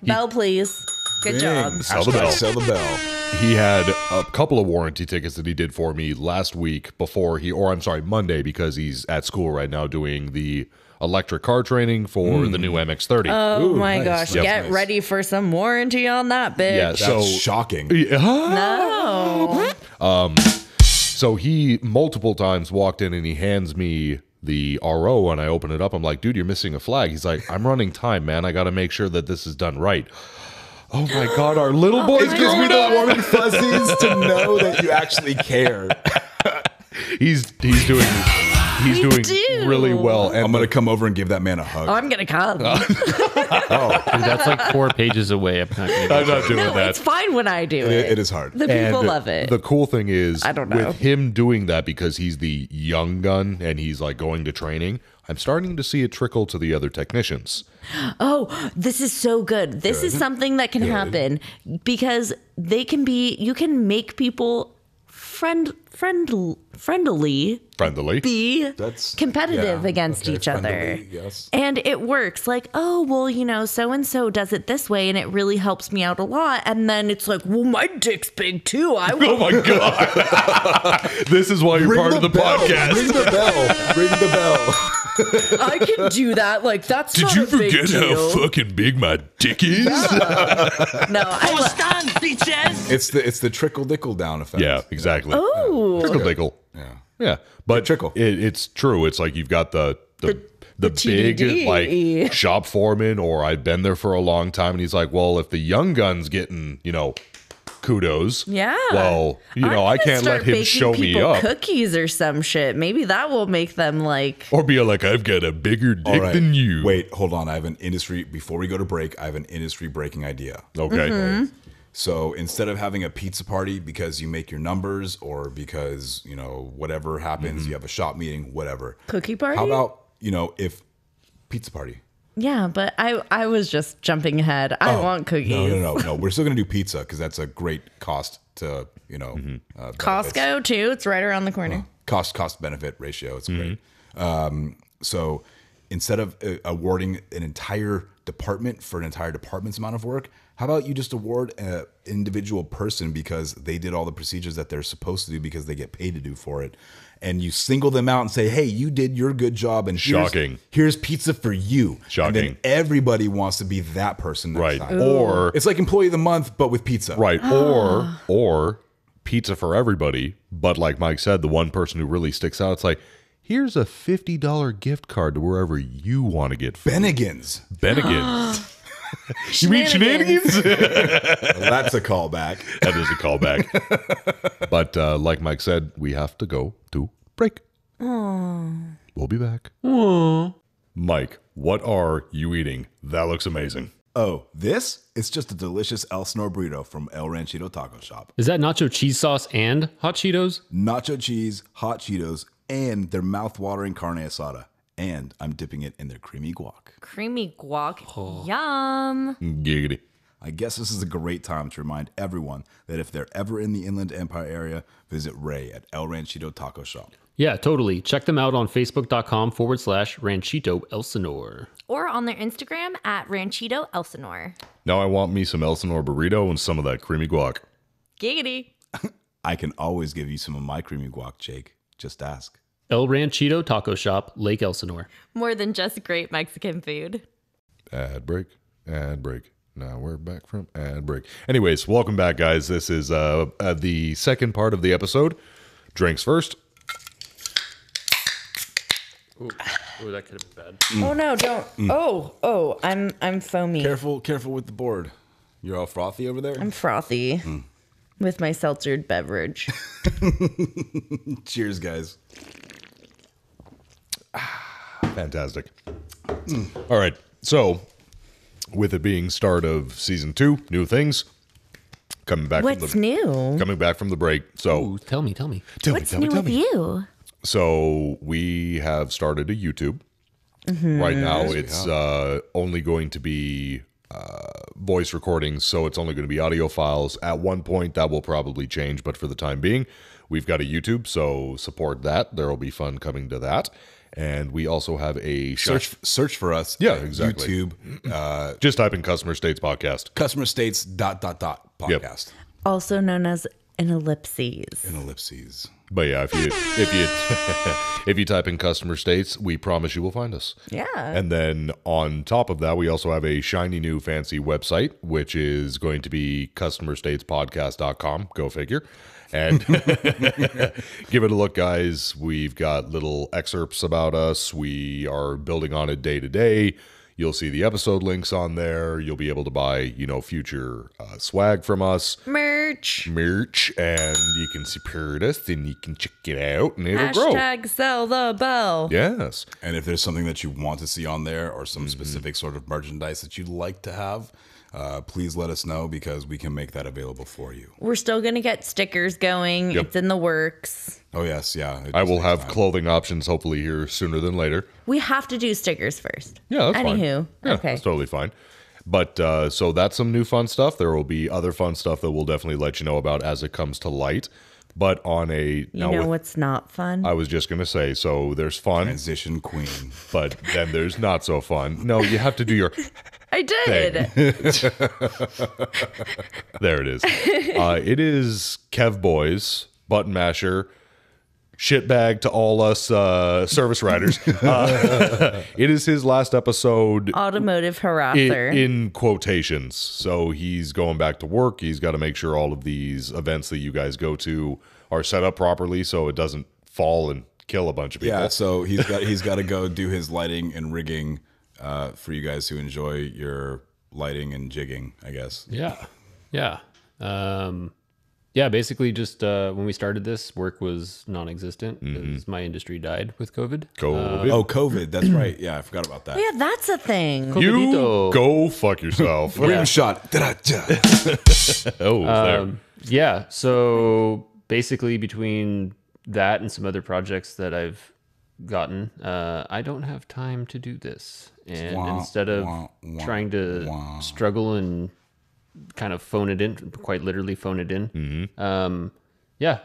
C: Bell, please. Good job.
B: Sell the bell.
E: He had a couple of warranty tickets that he did for me last week Monday, because he's at school right now doing the electric car training for the new MX-30.
C: Oh my gosh. Get ready for some warranty on that bitch.
E: Yeah,
B: That's shocking.
C: No.
E: So he multiple times walked in and he hands me the RO, and I open it up. I'm like, dude, you're missing a flag. He's like, I'm running time, man. I got to make sure that this is done right. Oh my God, our little boy.
B: It gives me the warm and fuzzies to know that you actually care.
E: He's doing he's doing really well. And
B: I'm going to come over and give that man a hug.
C: I'm going to come.
D: Dude, that's like 4 pages away. I'm
E: not doing
C: No,
E: that.
C: it's fine when I do it.
B: It is hard.
C: The people
E: And
C: love it.
E: The cool thing is,
C: I don't know.
E: with him doing that, because he's the young gun and he's like going to training, I'm starting to see it trickle to the other technicians.
C: Oh, this is so good. This is something that can happen because you can make people friendly be competitive against each other.
B: Yes.
C: And it works like, oh, well, so-and-so does it this way and it really helps me out a lot. And then it's like, well, my dick's big too.
E: Oh my God. This is why you're part of the podcast.
B: Ring the bell. Ring the bell.
C: I can do that. Like, that's
E: Did
C: not
E: you
C: a big
E: forget how
C: deal.
E: fucking big my dick is?
C: No,
H: Stand, bitches!
B: It's the trickle dickle down effect.
E: Yeah, exactly.
C: Oh.
E: Trickle dickle. Yeah. But
B: trickle.
E: It's true. It's like you've got the big
C: TDD.
E: like shop foreman, or I've been there for a long time, and he's like, well, if the young gun's getting, kudos.
C: Yeah.
E: Well, I can't let him show me up.
C: Cookies or some shit. Maybe that will make them like.
E: Or be like, I've got a bigger dick than you.
B: Wait, hold on. Before we go to break, I have an industry breaking idea.
E: Okay.
C: Mm-hmm.
B: So instead of having a pizza party because you make your numbers or because, whatever happens, you have a shop meeting, whatever.
C: Cookie party?
B: How about, if pizza party?
C: Yeah, but I was just jumping ahead. I want cookies.
B: No. We're still going to do pizza because that's a great cost to,
C: Costco too. It's right around the corner.
B: Cost benefit ratio. It's great. So instead of awarding an entire department for an entire department's amount of work, how about you just award an individual person because they did all the procedures that they're supposed to do because they get paid to do for it, and you single them out and say, hey, you did your good job, and here's pizza for you.
E: Shocking.
B: And then everybody wants to be that person next time.
E: Or
B: it's like employee of the month but with pizza.
E: Right. Or pizza for everybody, but like Mike said, the one person who really sticks out, it's like, here's a $50 gift card to wherever you want to get food.
B: Bennigan's.
E: You mean shenanigans?
B: That's a callback.
E: That is a callback. But like Mike said, we have to go to break. We'll be back. Mike, what are you eating? That looks amazing.
A: Oh, this? It's just a delicious Elsinore burrito from El Ranchito Taco Shop.
D: Is that nacho cheese sauce and hot Cheetos?
A: Nacho cheese, hot Cheetos, and their mouth-watering carne asada. And I'm dipping it in their creamy guac.
C: Creamy guac. Yum.
E: Giggity.
A: I guess this is a great time to remind everyone that if they're ever in the Inland Empire area, visit Ray at El Ranchito Taco Shop.
D: Yeah, totally. Check them out on Facebook.com/Ranchito Elsinore.
C: Or on their Instagram at Ranchito Elsinore.
E: Now I want me some Elsinore burrito and some of that creamy guac.
C: Giggity.
A: I can always give you some of my creamy guac, Jake. Just ask.
D: El Ranchito Taco Shop, Lake Elsinore.
C: More than just great Mexican food.
E: Ad break. Now we're back from ad break. Anyways, welcome back, guys. This is the second part of the episode. Drinks first.
D: Ooh, that could have been bad.
C: Oh no, don't. Oh, I'm foamy.
A: Careful with the board. You're all frothy over there?
C: I'm frothy with my seltzered beverage.
A: Cheers, guys.
E: Fantastic. All right. So, with it being start of season 2, new things coming back.
C: What's new?
E: Coming back from the break. So,
D: Ooh, tell me.
C: What's new with you?
E: So we have started a YouTube. Right now, it's only going to be voice recordings, so it's only going to be audio files. At one point, that will probably change, but for the time being, we've got a YouTube, so support that. There will be fun coming to that. And we also have a
B: Search for us.
E: Yeah, exactly.
B: YouTube.
E: Just type in Customer States Podcast.
B: Customer States ... podcast.
E: Yep.
C: Also known as an ellipses.
B: An ellipses.
E: But yeah, if you type in Customer States, we promise you will find us.
C: Yeah.
E: And then on top of that, we also have a shiny new fancy website, which is going to be customerstatespodcast.com. Go figure. And give it a look, guys. We've got little excerpts about us. We are building on it day to day. You'll see the episode links on there. You'll be able to buy, future swag from us.
C: Merch. merch.
E: And you can support us and you can check it out and it'll grow.
C: Hashtag sell the bell.
E: Yes.
B: And if there's something that you want to see on there or some specific sort of merchandise that you'd like to have, please let us know because we can make that available for you.
C: We're still going to get stickers going.
E: Yep.
C: It's in the works.
B: Oh, yes. Yeah.
E: I will have clothing options hopefully here sooner than later.
C: We have to do stickers first.
E: Yeah, that's fine.
C: Anywho.
E: Yeah,
C: Okay.
E: that's totally fine. But so that's some new fun stuff. There will be other fun stuff that we'll definitely let you know about as it comes to light. But on a...
C: You know what's not fun?
E: I was just going to say, so there's fun.
B: Transition queen.
E: But then there's not so fun. No, you have to do your...
C: I did.
E: There it is. It is Kev Boys, Button Masher, shitbag to all us service riders. It is his last episode.
C: Automotive harasser.
E: In quotations. So he's going back to work. He's got to make sure all of these events that you guys go to are set up properly so it doesn't fall and kill a bunch of people.
B: Yeah, so he's got to go do his lighting and rigging for you guys to enjoy your lighting and jigging, I guess.
D: Yeah. Yeah, basically just when we started this, work was non-existent because my industry died with COVID.
B: COVID. That's right. Yeah, I forgot about that.
C: Yeah, that's a thing.
E: You
D: Covidito.
E: go fuck yourself.
B: Rim shot.
E: Oh, there.
D: Yeah, so basically between that and some other projects that I've gotten, I don't have time to do this. And instead of trying to struggle and kind of phone it in, quite literally phone it in, I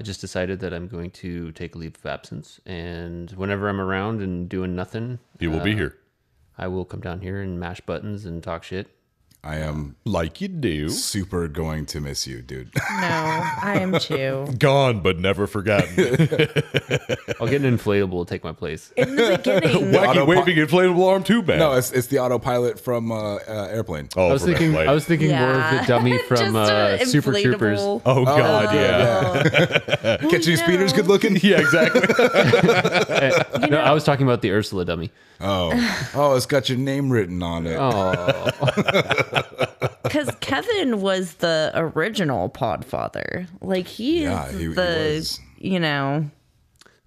D: just decided that I'm going to take a leave of absence. And whenever I'm around and doing nothing,
E: He will be here.
D: I will come down here and mash buttons and talk shit.
B: I am
E: Like you do.
B: super going to miss you, dude.
C: No, I am too.
E: Gone, but never forgotten.
D: I'll get an inflatable to take my place.
C: In the beginning,
E: Wacky waving inflatable arm too bad.
B: No, it's the autopilot from Airplane.
E: Oh,
D: I was thinking more of the dummy from
C: Just a
D: Super Troopers.
C: inflatable.
E: Oh God, yeah.
B: Catch you speeders, good looking.
E: Yeah, exactly.
D: No, I was talking about the Ursula dummy.
B: Oh, it's got your name written on it.
C: Because Kevin was the original Podfather. Like he was. You know.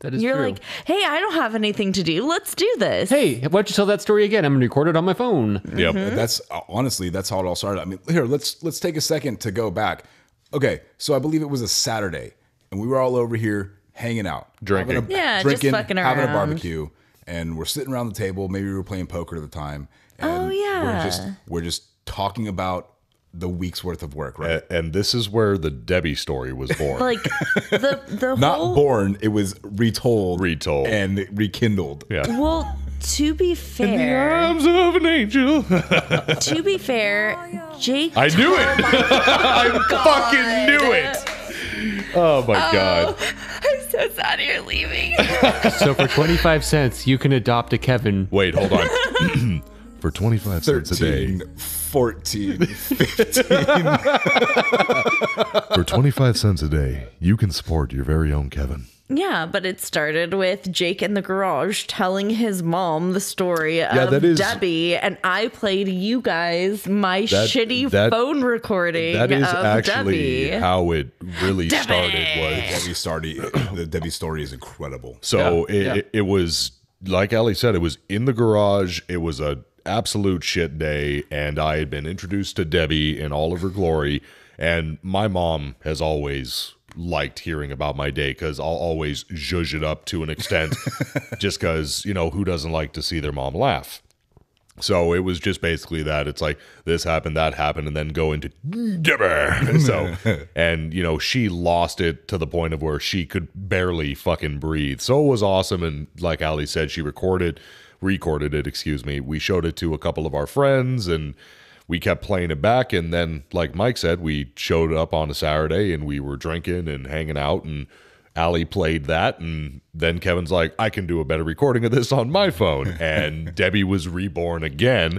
D: That is
C: You're
D: true.
C: like, hey, I don't have anything to do. Let's do this.
D: Hey, why don't you tell that story again? I'm gonna record it on my phone.
E: Yep.
B: That's honestly, that's how it all started. I mean, here, let's take a second to go back. Okay, so I believe it was a Saturday, and we were all over here hanging out,
E: Drinking.
C: Just fucking
B: having a
C: around.
B: barbecue, and we're sitting around the table. Maybe we were playing poker at the time. And
C: Oh, yeah.
B: we're just talking about the week's worth of work, right?
E: And this is where the Debbie story was born.
C: Like the
B: Not
C: whole.
B: born, it was retold,
E: Retold.
B: and rekindled.
E: Yeah.
C: Well, to be
E: In the
C: fair,
E: arms of an angel.
C: to be fair, Jake.
E: I knew it. I fucking knew it. Oh my God.
C: I'm so sad you're leaving.
D: So for 25 cents, you can adopt a Kevin.
E: Wait, hold on. For 25 cents a day.
B: 13, 14, 15.
E: For 25 cents a day, you can support your very own Kevin.
C: Yeah, but it started with Jake in the garage telling his mom the story of
E: that is-
C: Debbie, and I played you guys my shitty phone recording
E: That is
C: of
E: actually
C: Debbie.
E: how it really started.
B: The Debbie story is incredible.
E: So
D: Yeah.
E: it was, like Ali said, it was in the garage. It was a absolute shit day, and I had been introduced to Debbie in all of her glory. And my mom has always liked hearing about my day because I'll always zhuzh it up to an extent, just because, you know, who doesn't like to see their mom laugh? So it was just basically that. It's like this happened, that happened, and then go into Debbie. So, and you know, she lost it to the point of where she could barely fucking breathe. So it was awesome. And like Ali said, she recorded it, excuse me. We showed it to a couple of our friends and we kept playing it back. And then, like Mike said, we showed up on a Saturday and we were drinking and hanging out, and Ali played that. And then Kevin's like, I can do a better recording of this on my phone. And Debbie was reborn again.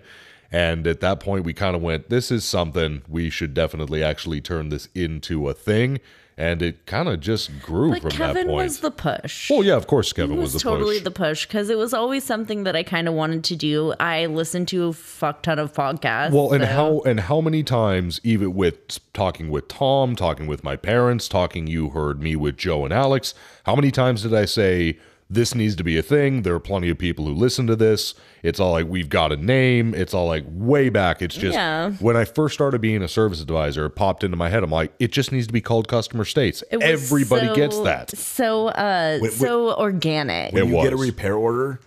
E: And at that point, we kind of went, this is something we should definitely actually turn this into a thing. and it kind of just grew
C: But
E: from
C: Kevin
E: that point.
C: was the push.
E: Well, yeah, of course, Kevin
C: It
E: was
C: was
E: the
C: totally
E: push.
C: the push because it was always something that I kind of wanted to do. I listened to a fuck ton of podcasts.
E: Well, and
C: so-
E: how many times, even with talking with Tom, talking with my parents, you heard me with Joe and Alex, how many times did I say, this needs to be a thing? There are plenty of people who listen to this. It's all like, we've got a name. It's all like way back. It's just, when I first started being a service advisor, it popped into my head. I'm like, it just needs to be called Customer States.
C: It was
E: Everybody gets that.
C: So organic.
B: When you
E: was.
B: get a repair order,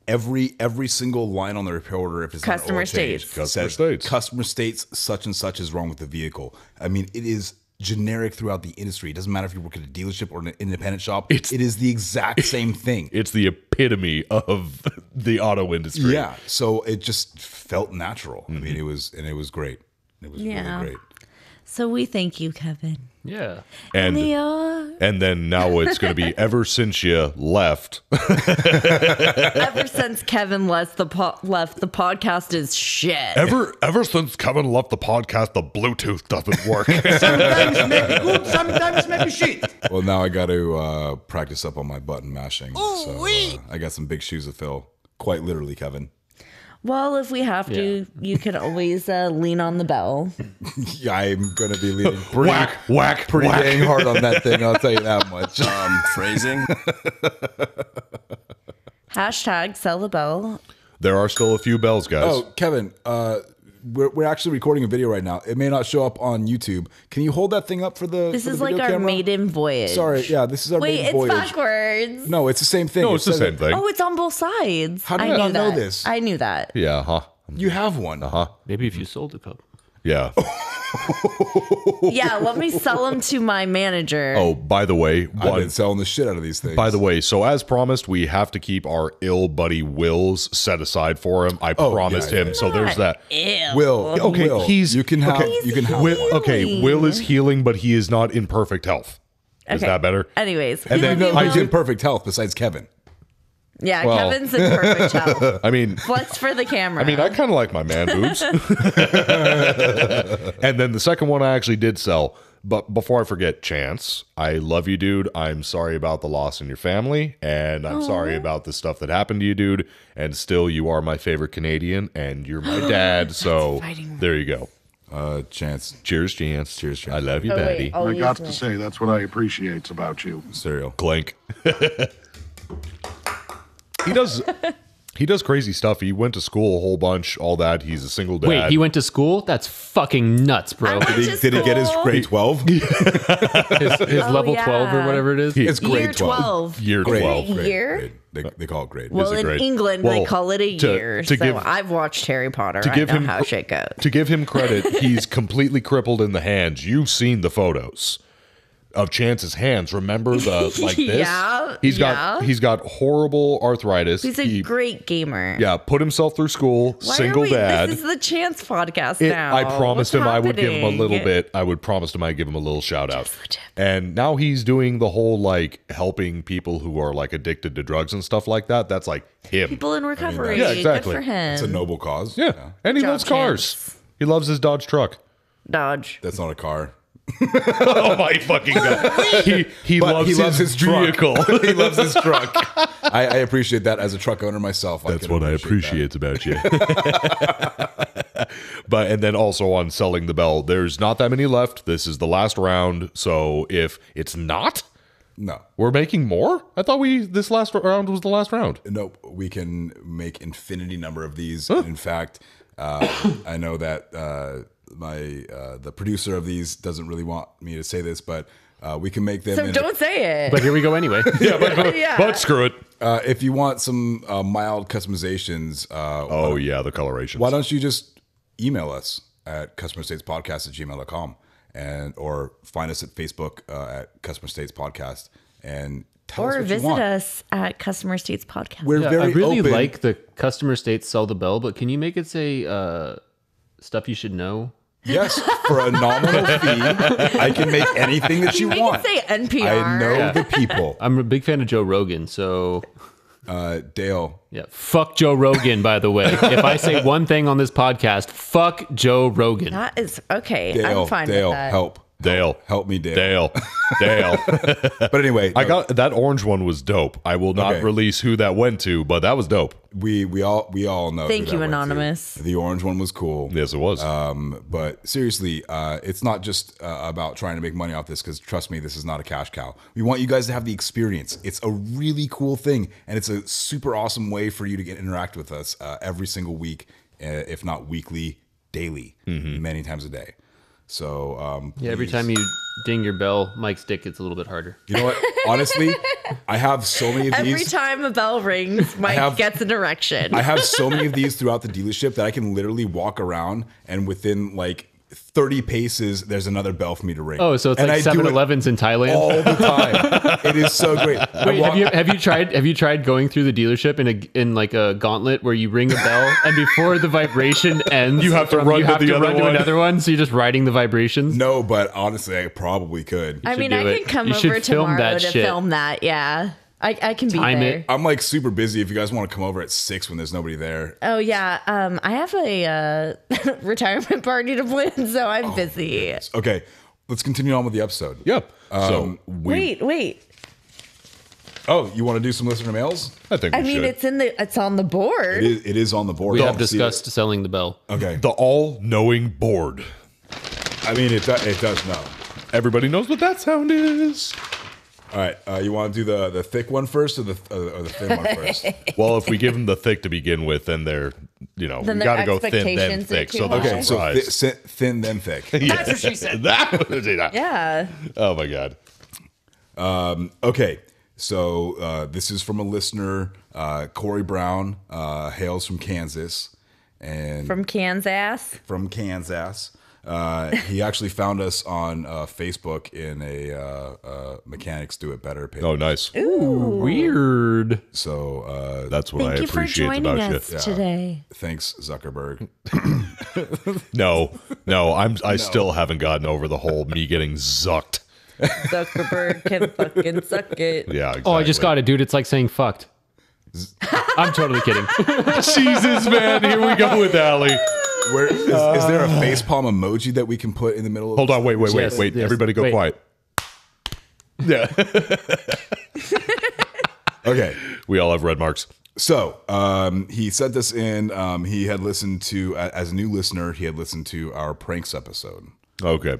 B: every single line on the repair order, if it's
C: Customer
B: an oil change,
C: states.
E: Customer
B: says,
E: states.
B: Customer states such and such is wrong with the vehicle. I mean, it is generic throughout the industry. It doesn't matter if you work at a dealership or an independent shop. It is the exact same thing.
E: It's the epitome of the auto industry.
B: Yeah. So it just felt natural. I mean, it was great. It was really great.
C: So we thank you, Kevin.
D: Yeah.
E: And then now it's going to be ever since you left.
C: Ever since Kevin left the podcast is shit.
E: Ever since Kevin left the podcast, the Bluetooth doesn't work.
I: Sometimes maybe good, sometimes maybe shit.
B: Well, now I got to practice up on my button mashing. So I got some big shoes to fill. Quite literally, Kevin.
C: Well, if we have to, you can always lean on the bell.
B: Yeah, I'm going to be leaning pretty
E: whack,
B: pretty dang hard on that thing. I'll tell you that much.
A: Phrasing.
C: Hashtag sell the bell.
E: There are still a few bells, guys.
B: Oh, Kevin, we're actually recording a video right now. It may not show up on YouTube. Can you hold that thing up for the
C: This
B: for
C: is
B: the
C: like
B: video
C: our
B: camera?
C: maiden voyage.
B: Sorry, yeah, this is our
C: Wait,
B: maiden
C: it's
B: voyage.
C: backwards.
B: No, it's the same thing.
E: No,
B: It
E: it's the
B: says
E: same
B: it-
E: thing.
C: Oh, it's on both sides.
B: How do you
C: I
B: not
C: knew
B: know
C: that.
B: this?
C: I knew that.
E: Yeah, huh?
B: You have one.
E: Huh?
D: Maybe if you sold a couple.
E: Yeah.
C: Yeah, let me sell them to my manager.
E: Oh, by the way,
B: I've been selling the shit out of these things.
E: By the way, so as promised, we have to keep our ill buddy Will's set aside for him. I promised him. So there's that.
C: Ew.
B: Will,
E: Okay,
B: Will,
E: he's
B: you can have
E: okay.
B: you can have
E: Will,
B: one.
E: okay, Will is healing, but he is not in perfect health. Is
C: Okay.
E: that better?
C: Anyways,
E: And then
C: love you,
E: I
B: Who's
C: Will.
B: in perfect health besides Kevin?
C: Yeah,
E: Well.
C: Kevin's in perfect health.
E: I mean,
C: Flex for the camera.
E: I kind of like my man boobs. And then the second one I actually did sell. But before I forget, Chance, I love you, dude. I'm sorry about the loss in your family, and I'm sorry about the stuff that happened to you, dude. And still, you are my favorite Canadian, and you're my dad. So there you go.
B: Chance.
E: Cheers, Chance.
B: Cheers, Chance.
E: I love you,
C: Oh, wait,
E: Daddy.
C: I'll
G: I
C: use
G: got
C: it.
G: to say, that's what I appreciate about you.
B: Cereal.
E: Clink. He does crazy stuff. He went to school a whole bunch, all that. He's a single dad.
D: Wait, he went to school? That's fucking nuts, bro.
B: Did he get his grade 12?
D: His level 12 or
C: yeah.
D: whatever it is.
B: It's grade
C: Year 12.
E: Year
B: Grade.
E: 12.
B: Grade.
C: Year?
B: Grade. They call it grade.
C: Well,
E: Is it
C: in
E: great?
C: England,
E: Well,
C: they call it a year.
E: to
C: So
E: give-
C: I've watched Harry Potter.
E: to
C: I
E: give
C: know
E: him
C: how
E: cr-
C: shit goes.
E: To give him credit, he's completely crippled in the hands. You've seen the photos of Chance's hands. Remember the like this?
C: Yeah,
E: He's
C: yeah.
E: got horrible arthritis.
C: He's a great gamer.
E: Yeah, put himself through school,
C: Why
E: single
C: are we,
E: dad.
C: This is the Chance podcast
E: It-
C: now.
E: I promised
C: What's
E: him I would give him a little
C: happening?
E: bit. I would promise him I'd give him a little shout out.
C: the tip.
E: And now he's doing the whole like helping people who are like addicted to drugs and stuff like that. That's like him.
C: People in recovery.
E: Yeah, exactly.
C: Good for him.
B: It's a noble cause.
E: Yeah. And he
C: Job
E: loves cars.
C: Chance.
E: He loves his Dodge truck.
C: Dodge.
B: That's not a car.
E: Oh my fucking god. He
B: But
E: loves,
B: he loves
E: his,
B: his truck.
E: vehicle.
B: He loves his truck. I appreciate that as a truck owner myself.
E: That's
B: can
E: what I
B: that.
E: appreciate about you. But and then also on selling the bell, there's not that many left. This is the last round. So if it's not,
B: No.
E: we're making more? I thought this last round was the last round.
B: No, we can make infinity number of these. In fact, I know that the producer of these doesn't really want me to say this, but we can make them.
C: So don't say it.
D: But here we go anyway.
E: But screw it.
B: If you want some mild customizations,
E: Oh yeah, the colorations.
B: why don't you just email us at customerstatespodcast@gmail.com or find us at Facebook at Customer States Podcast and tell us
C: or
B: what you
C: visit
B: want.
C: us at Customer States Podcast.
B: We're
D: Yeah,
B: very
D: I really
B: open.
D: like the customer states sell the bell, but can you make it say stuff you should know?
B: Yes, for a nominal fee, I can make anything that you
C: Make
B: want.
C: it say NPR.
B: I know the people.
D: I'm a big fan of Joe Rogan, so
B: Dale,
D: yeah. Fuck Joe Rogan, by the way. If I say one thing on this podcast, fuck Joe Rogan.
C: That is okay.
B: Dale,
C: I'm fine
B: Dale,
C: with that.
B: help.
E: Dale.
B: Help me, Dale.
E: Dale.
B: But anyway,
E: I got that orange one was dope. I will not release who that went to, but that was dope.
B: We all know.
C: Thank you, Anonymous.
B: The orange one was cool.
E: Yes, it was.
B: But seriously, it's not just about trying to make money off this, because trust me, this is not a cash cow. We want you guys to have the experience. It's a really cool thing, and it's a super awesome way for you to interact with us every single week, if not weekly, daily, many times a day. So
D: every time you ding your bell, Mike's dick gets a little bit harder.
B: You know what? Honestly, I have so many of these.
C: Every time a bell rings, Mike gets an erection.
B: I have so many of these throughout the dealership that I can literally walk around, and within like 30 paces, there's another bell for me to ring.
D: Oh, so it's like 7-Elevens in Thailand
B: all the time. It is so great.
D: Wait, have you tried going through the delership in like a gauntlet where you ring a bell and before the vibration ends,
E: you have to run to
D: another one? So you're just riding the vibrations.
B: No, but honestly, I probably could.
C: I mean, I can come over tomorrow to film that. Yeah. I can be there.
B: I'm like super busy if you guys want to come over at 6 when there's nobody there.
C: Oh, yeah. I have a retirement party to plan, so I'm busy.
B: Okay. Let's continue on with the episode.
E: Yep.
C: Wait.
B: Oh, you want to do some listener mails?
E: I think we should.
C: It's on the board.
B: It is on the board.
D: We have discussed selling the bell.
B: Okay.
E: The all-knowing board.
B: I mean, it does know.
E: Everybody knows what that sound is.
B: All right, you want to do the thick one first, or the thin one first?
E: Well, if we give them the thick to begin with, then they're, we got to go thin then thick. So
B: thin then thick.
H: That's what she said.
C: Yeah.
E: Oh my god.
B: Okay, so this is from a listener, Corey Brown, hails from Kansas, and
C: from Kansas.
B: He actually found us on Facebook in a Mechanics Do It Better page.
E: Oh, nice.
C: Ooh,
E: weird.
B: So
E: that's what I appreciate about you
C: today.
B: Thanks, Zuckerberg.
E: No, I still haven't gotten over the whole me getting zucked.
C: Zuckerberg can fucking suck it.
E: Yeah. Exactly.
D: Oh, I just got it, dude. It's like saying fucked. I'm totally kidding.
E: Jesus, man. Here we go with Allie.
B: Where is there a facepalm emoji that we can put in the middle of
E: Hold on, wait.
D: Yes.
E: Everybody go quiet. Yeah.
B: Okay.
E: We all have red marks.
B: So he sent us in. He had listened to, as a new listener, he had listened to our pranks episode.
E: Okay.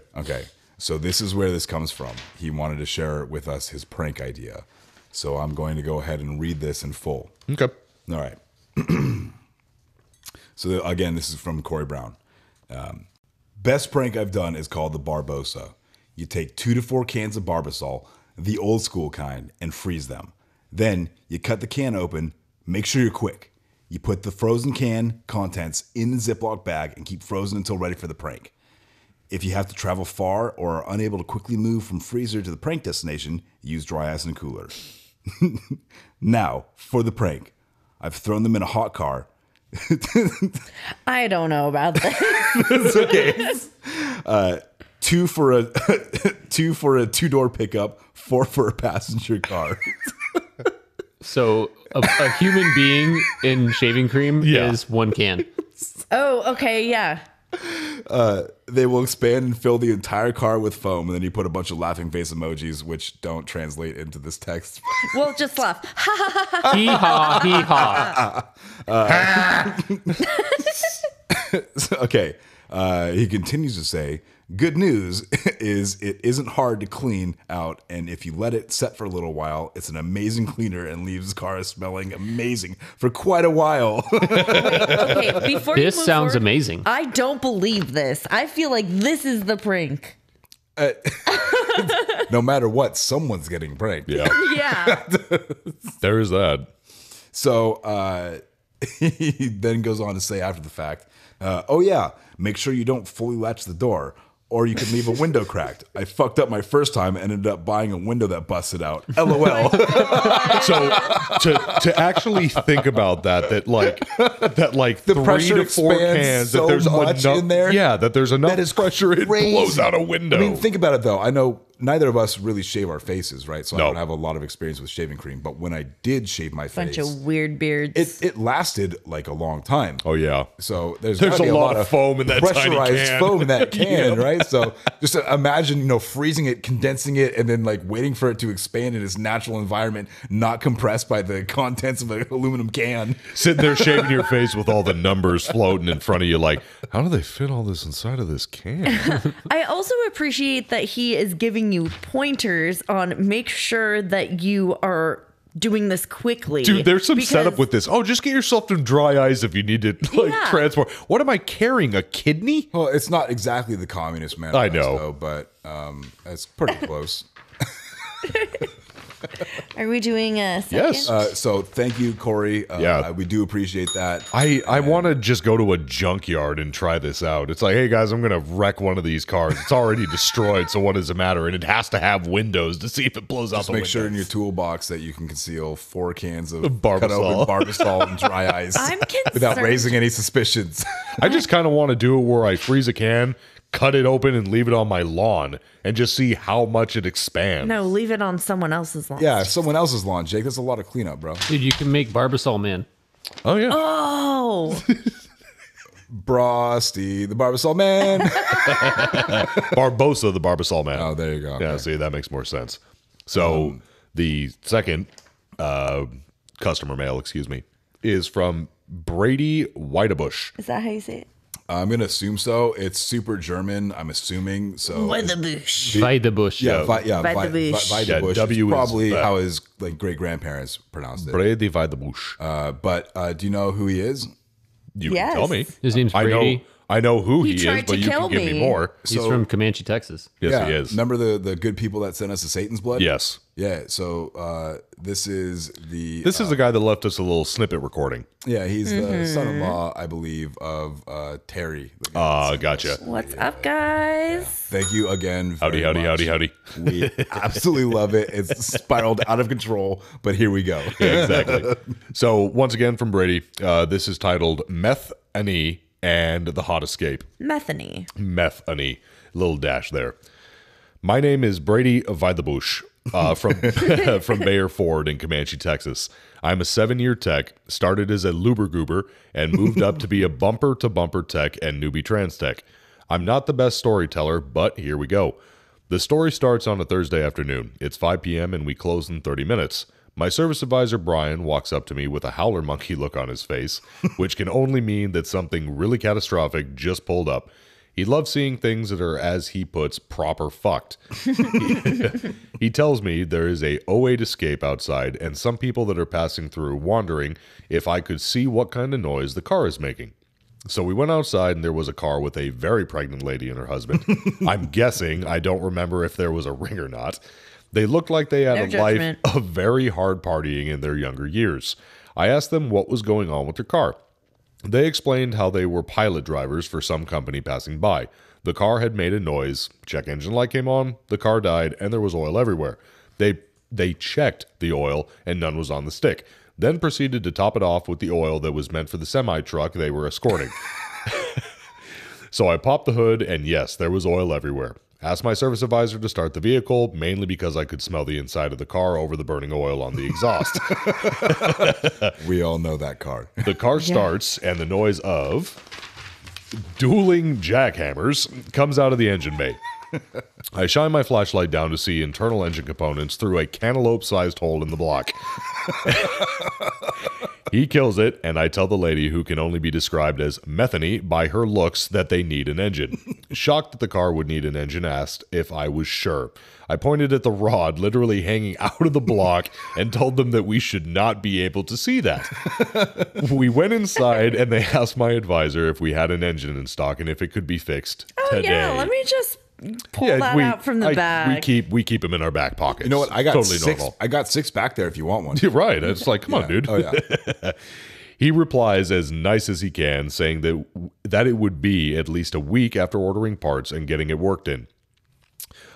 B: So this is where this comes from. He wanted to share with us his prank idea. So I'm going to go ahead and read this in full.
E: Okay.
B: All right. So again, this is from Corey Brown. Best prank I've done is called the Barbosa. You take 2 to 4 cans of Barbasol, the old school kind, and freeze them. Then you cut the can open. Make sure you're quick. You put the frozen can contents in the Ziploc bag and keep frozen until ready for the prank. If you have to travel far or are unable to quickly move from freezer to the prank destination, use dry ice in a cooler. Now, for the prank. I've thrown them in a hot car.
C: I don't know about that.
B: It's okay. 2 for a 2-door pickup, 4 for a passenger car.
D: So a human being in shaving cream is 1 can.
C: Oh, okay, yeah.
B: They will expand and fill the entire car with foam, and then you put a bunch of laughing face emojis, which don't translate into this text.
C: Well, just laugh.
D: Hee haw, hee haw.
B: Okay. He continues to say, good news is it isn't hard to clean out, and if you let it set for a little while, it's an amazing cleaner and leaves the car smelling amazing for quite a while.
C: Okay, before
D: This
C: you move
D: sounds
C: forward,
D: amazing.
C: I don't believe this. I feel like this is the prank.
B: No matter what, someone's getting pranked.
E: Yeah.
C: Yeah.
E: There is that.
B: So he then goes on to say after the fact, oh yeah, make sure you don't fully latch the door, or you can leave a window cracked. I fucked up my first time and ended up buying a window that busted out. LOL.
E: So to actually think about that like
B: The
E: 3
B: pressure
E: to 4
B: expands
E: cans
B: so
E: that there's
B: much
E: enough
B: in there.
E: Yeah, that there's enough
B: That is
E: pressure it
B: crazy.
E: blows out a window.
B: I mean, think about it though. I know neither of us really shave our faces, right? So
E: No.
B: I don't have a lot of experience with shaving cream. But when I did shave my
C: Bunch
B: face,
C: of weird beards.
B: it lasted like a long time.
E: Oh yeah.
B: So there's
E: a
B: gotta be
E: lot of foam in that tiny
B: pressurized
E: can.
B: foam in that can, right? So just imagine, freezing it, condensing it, and then like waiting for it to expand in its natural environment, not compressed by the contents of an aluminum can.
E: Sitting there shaving your face with all the numbers floating in front of you, like, how do they fit all this inside of this can?
C: I also appreciate that he is giving you pointers on make sure that you are doing this quickly.
E: Dude, there's some
C: because-
E: setup with this. Oh, just get yourself some dry ice if you need to
C: Yeah.
E: transport. What am I carrying? A kidney?
B: Well, it's not exactly the communist manifesto,
E: I know.
B: though, but it's pretty close.
C: Are we doing a second?
E: Yes.
B: So thank you, Corey.
E: Yeah.
B: We do appreciate that.
E: I want to just go to a junkyard and try this out. It's like, hey guys, I'm going to wreck one of these cars. It's already destroyed, so what does it matter? And it has to have windows to see if it blows out
B: Just
E: the
B: make
E: window.
B: sure in your toolbox that you can conceal 4 cans of
E: Barbasol.
B: cut open Barbasol and dry ice
C: I'm concerned.
B: without raising any suspicions.
E: I just kind of want to do it where I freeze a can, cut it open, and leave it on my lawn and just see how much it expands.
C: No, leave it on someone else's lawn.
B: Yeah, someone else's lawn, Jake. That's a lot of cleanup, bro.
D: Dude, you can make Barbasol Man.
E: Oh, yeah.
C: Oh,
B: Brosty, the Barbasol man.
E: Barbosa, the Barbasol Man.
B: Oh, there you go.
E: Yeah,
B: Okay.
E: see, that makes more sense. So the second customer mail, is from Brady Whitebush.
C: is that how you say it?
B: I'm going to assume so. It's super German, I'm assuming. So
C: Weatherbush.
D: Weidebush.
B: Yeah,
C: Weidebush.
B: Weidebush.
E: W is
B: probably
E: that.
B: how his great grandparents pronounced it.
E: Brady Whitebush.
B: But do you know who he is?
E: You
C: Yes.
E: can tell me.
D: His name's Brady.
E: I know who
C: He
E: he is,
C: tried
E: but
C: to
E: you
C: kill
E: can give me
C: me.
E: more.
D: He's from Comanche, Texas.
E: Yes, he is.
B: Remember the good people that sent us to Satan's blood?
E: Yes.
B: Yeah. So this is the
E: This is the guy that left us a little snippet recording.
B: he's the son-in-law, I believe, of Terry. the guy that sent
E: Gotcha.
B: us.
C: What's up, guys?
B: Thank you again.
E: Howdy,
B: very
E: howdy,
B: much.
E: howdy, howdy.
B: We absolutely love it. It's spiraled out of control, but here we go.
E: Yeah, exactly. So once again from Brady, this is titled Meth-Any and the Hot Escape.
C: Methany.
E: Meth-Any. Little dash there. My name is Brady Weidebush from Bayer Ford in Comanche, Texas. I'm a 7-year tech, started as a Lubergoober, and moved up to be a bumper-to-bumper tech and newbie trans tech. I'm not the best storyteller, but here we go. The story starts on a Thursday afternoon. It's 5 p.m. and we close in 30 minutes. My service advisor, Brian, walks up to me with a howler monkey look on his face, which can only mean that something really catastrophic just pulled up. He loves seeing things that are, as he puts, proper fucked. He tells me there is a 08 escape outside and some people that are passing through wondering if I could see what kind of noise the car is making. So we went outside and there was a car with a very pregnant lady and her husband. I'm guessing, I don't remember if there was a ring or not. They looked like they had
C: No
E: a life
C: judgment.
E: of very hard partying in their younger years. I asked them what was going on with their car. They explained how they were pilot drivers for some company passing by. The car had made a noise, check engine light came on, the car died, and there was oil everywhere. They checked the oil and none was on the stick. Then proceeded to top it off with the oil that was meant for the semi-truck they were escorting. So I popped the hood and yes, there was oil everywhere. Asked my service advisor to start the vehicle, mainly because I could smell the inside of the car over the burning oil on the exhaust.
B: We all know that car.
E: The car starts and the noise of dueling jackhammers comes out of the engine bay. I shine my flashlight down to see internal engine components through a cantaloupe-sized hole in the block. He kills it, and I tell the lady, who can only be described as Methany by her looks, that they need an engine. Shocked that the car would need an engine, asked if I was sure. I pointed at the rod literally hanging out of the block and told them that we should not be able to see that. We went inside, and they asked my advisor if we had an engine in stock and if it could be fixed today.
C: Yeah, let me just pull that out from the bag.
E: We keep them in our back pockets.
B: You know what? I got
E: totally
B: six.
E: normal.
B: I got 6 back there if you want one.
E: You're right. It's like, come on, dude.
B: Oh yeah.
E: He replies as nice as he can, saying that it would be at least a week after ordering parts and getting it worked in.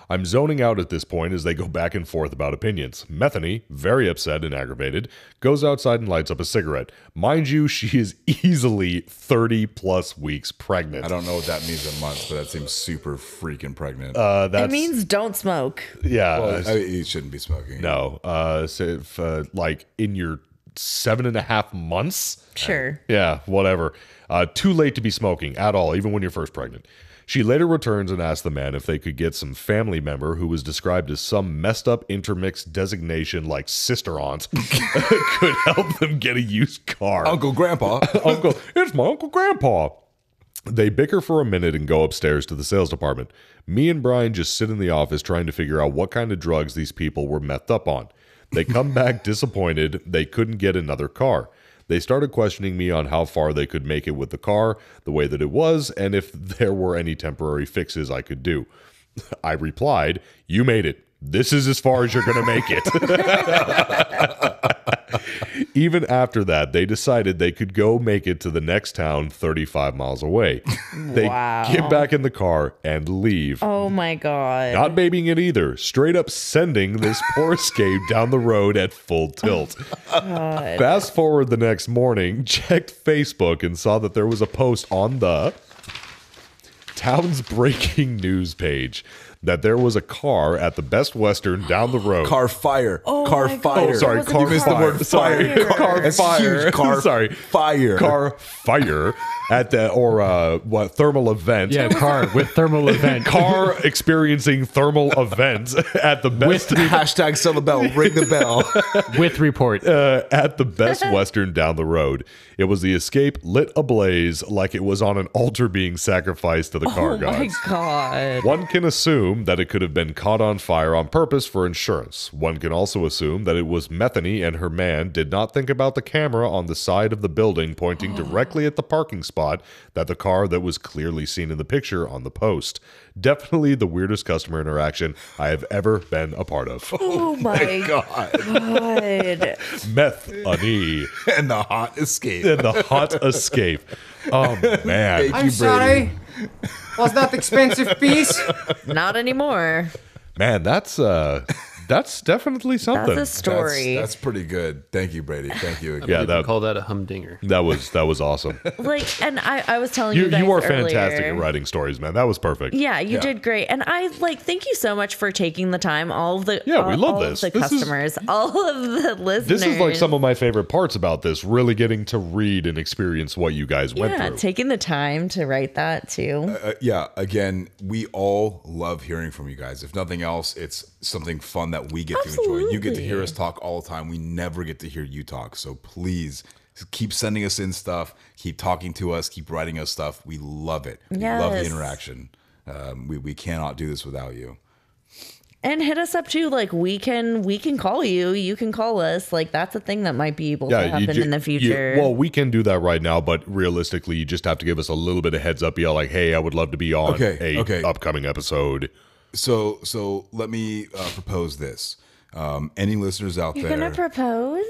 E: I'm zoning out at this point as they go back and forth about opinions. Methany, very upset and aggravated, goes outside and lights up a cigarette. Mind you, she is easily 30 plus weeks pregnant.
B: I don't know what that means in months, but that seems super freaking pregnant.
C: It means don't smoke.
E: Yeah.
B: Well, you shouldn't be smoking.
E: No. So if, like in your 7.5 months.
C: Sure.
E: Yeah, whatever. Too late to be smoking at all, even when you're first pregnant. She later returns and asks the man if they could get some family member who was described as some messed up intermixed designation like sister aunt could help them get a used car.
B: Uncle Grandpa.
E: It's my Uncle Grandpa. They bicker for a minute and go upstairs to the sales department. Me and Brian just sit in the office trying to figure out what kind of drugs these people were methed up on. They come back disappointed they couldn't get another car. They started questioning me on how far they could make it with the car, the way that it was, and if there were any temporary fixes I could do. I replied, "You made it. This is as far as you're going to make it." Even after that, they decided they could go make it to the next town 35 miles away. They get back in the car and leave.
C: Oh my God.
E: Not babying it either. Straight up sending this poor escape down the road at full tilt. Fast forward the next morning, checked Facebook and saw that there was a post on the town's breaking news page that there was a car at the Best Western down the road.
B: Car fire.
C: Oh
B: car
C: my
B: fire.
C: God.
E: Sorry, car
B: You missed the word
E: Sorry,
B: fire.
E: car
B: That's
E: fire.
B: huge. Car
E: Sorry,
B: fire.
E: Car fire at the thermal event.
D: Yeah, car with thermal event.
E: Car experiencing thermal event at the best.
B: Hashtag sell the bell. Ring the bell.
D: with report.
E: At the Best Western down the road. It was the escape lit ablaze like it was on an altar being sacrificed to the car
C: Oh my
E: gods.
C: God.
E: One can assume that it could have been caught on fire on purpose for insurance. One can also assume that it was Methany and her man did not think about the camera on the side of the building pointing directly at the parking spot that the car that was clearly seen in the picture on the post. Definitely the weirdest customer interaction I have ever been a part of.
C: Oh my God.
E: Methany.
B: And the hot escape.
E: And the hot escape. Oh, man.
B: Thank you, Brady.
J: Was that expensive piece?
C: Not anymore.
E: Man, that's definitely something.
C: That's a story.
B: That's pretty good. Thank you, Brady. Thank you again.
E: Yeah,
D: That call that a humdinger.
E: that was awesome.
C: Like, and I was telling you
E: You
C: guys
E: are
C: earlier,
E: fantastic at writing stories, man. That was perfect.
C: Yeah, you did great. And I thank you so much for taking the time. All of the
E: Yeah, we love
C: all
E: this.
C: of the
E: This is-
C: customers, all of the listeners.
E: This is like some of my favorite parts about this, really getting to read and experience what you guys went through.
C: taking the time to write that too.
B: Yeah, again, we all love hearing from you guys. If nothing else, it's something fun that we get to enjoy. You get to hear us talk all the time. We never get to hear you talk. So please keep sending us in stuff. Keep talking to us. Keep writing us stuff. We love it. We love the
C: Yes.
B: interaction. We cannot do this without you.
C: And hit us up too. Like we can call you. You can call us. Like that's a thing that might be able to happen in the future.
E: well, we can do that right now, but realistically, you just have to give us a little bit of heads up. Be like, hey, I would love to be on a upcoming episode.
B: So let me propose this. Any listeners out
C: You're
B: there?
C: gonna propose?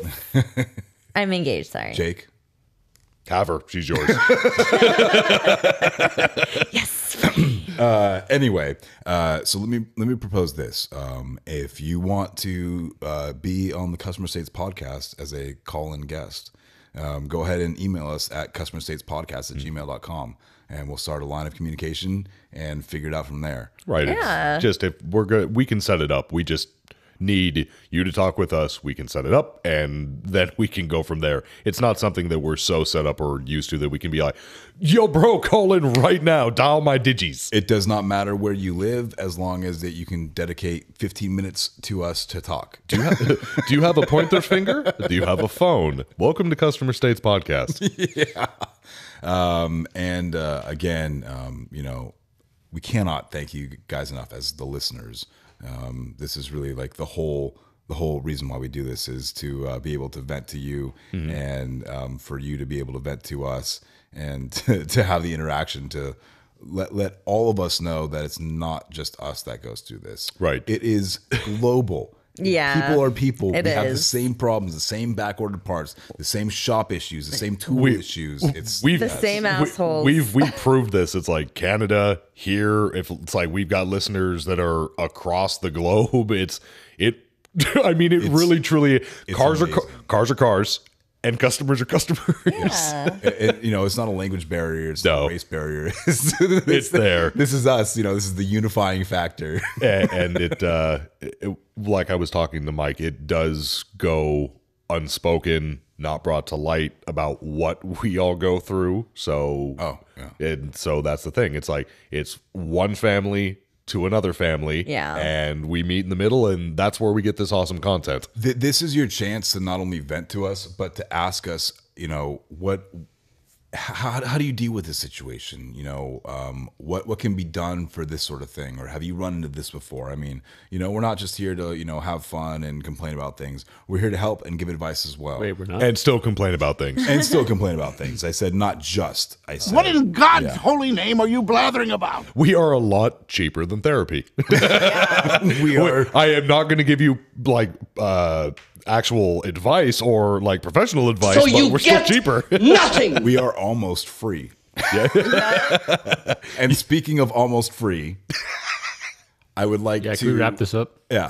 C: I'm engaged. Sorry.
B: Jake?
E: Have her. She's yours.
C: Yes.
B: Anyway, so let me propose this. If you want to be on the Customer States podcast as a call-in guest, go ahead and email us at customerstatespodcast@gmail.com, and we'll start a line of communication and figure it out from there.
E: Right.
C: Yeah.
E: It's just if we're good, we can set it up. We just need you to talk with us. We can set it up, and then we can go from there. It's not something that we're so set up or used to that we can be like, yo, bro, call in right now. Dial my digis.
B: It does not matter where you live as long as that you can dedicate 15 minutes to us to talk.
E: Do you have a pointer finger? Do you have a phone? Welcome to Customer States Podcast.
B: Again, we cannot thank you guys enough as the listeners. This is really like the whole reason why we do this is to be able to vent to you and for you to be able to vent to us and to have the interaction to let all of us know that it's not just us that goes through this.
E: Right.
B: It is global.
C: Yeah,
B: people are people.
C: it
B: We have the
C: is.
B: same problems, the same back-ordered parts, the same shop issues, the same tool issues. It's
C: the same assholes.
E: We've proved this. It's like Canada here. If it's like we've got listeners that are across the globe. I mean, it really truly. Cars are cars, and customers are customers.
C: Yeah.
B: It's not a language barrier. It's not a race barrier.
E: It's there.
B: This is us. This is the unifying factor.
E: and it, like I was talking to Mike, it does go unspoken, not brought to light about what we all go through. So, and so that's the thing. It's like it's one family to another family, and we meet in the middle, and that's where we get this awesome content.
B: This is your chance to not only vent to us, but to ask us, how do you deal with this situation? What can be done for this sort of thing, or have you run into this before? I mean, we're not just here to have fun and complain about things. We're here to help and give advice as well.
D: Wait, we're not?
E: And still complain about things.
B: I said not just. I said,
G: What in God's holy name are you blathering about?
E: We are a lot cheaper than therapy.
B: We are.
E: I am not going to give you like actual advice or like professional advice,
F: So
E: but
F: you
E: we're still
F: get
E: cheaper.
F: nothing.
B: We are almost free. And speaking of almost free, I would like to
D: can we wrap this up?
B: Yeah,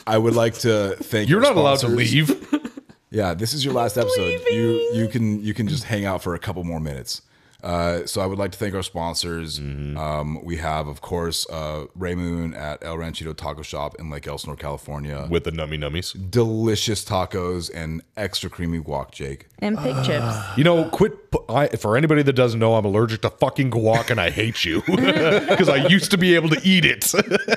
B: I would like to thank.
E: You're
B: our
E: not allowed to
B: sponsors.
E: leave.
B: Yeah, this is your last episode. You can just hang out for a couple more minutes. So I would like to thank our sponsors. We have, of course, Ray Moon at El Ranchito Taco Shop in Lake Elsinore, California.
E: With the nummy nummies.
B: Delicious tacos and extra creamy guac, Jake.
C: And pig chips.
E: For anybody that doesn't know, I'm allergic to fucking guac and I hate you. Because I used to be able to eat it.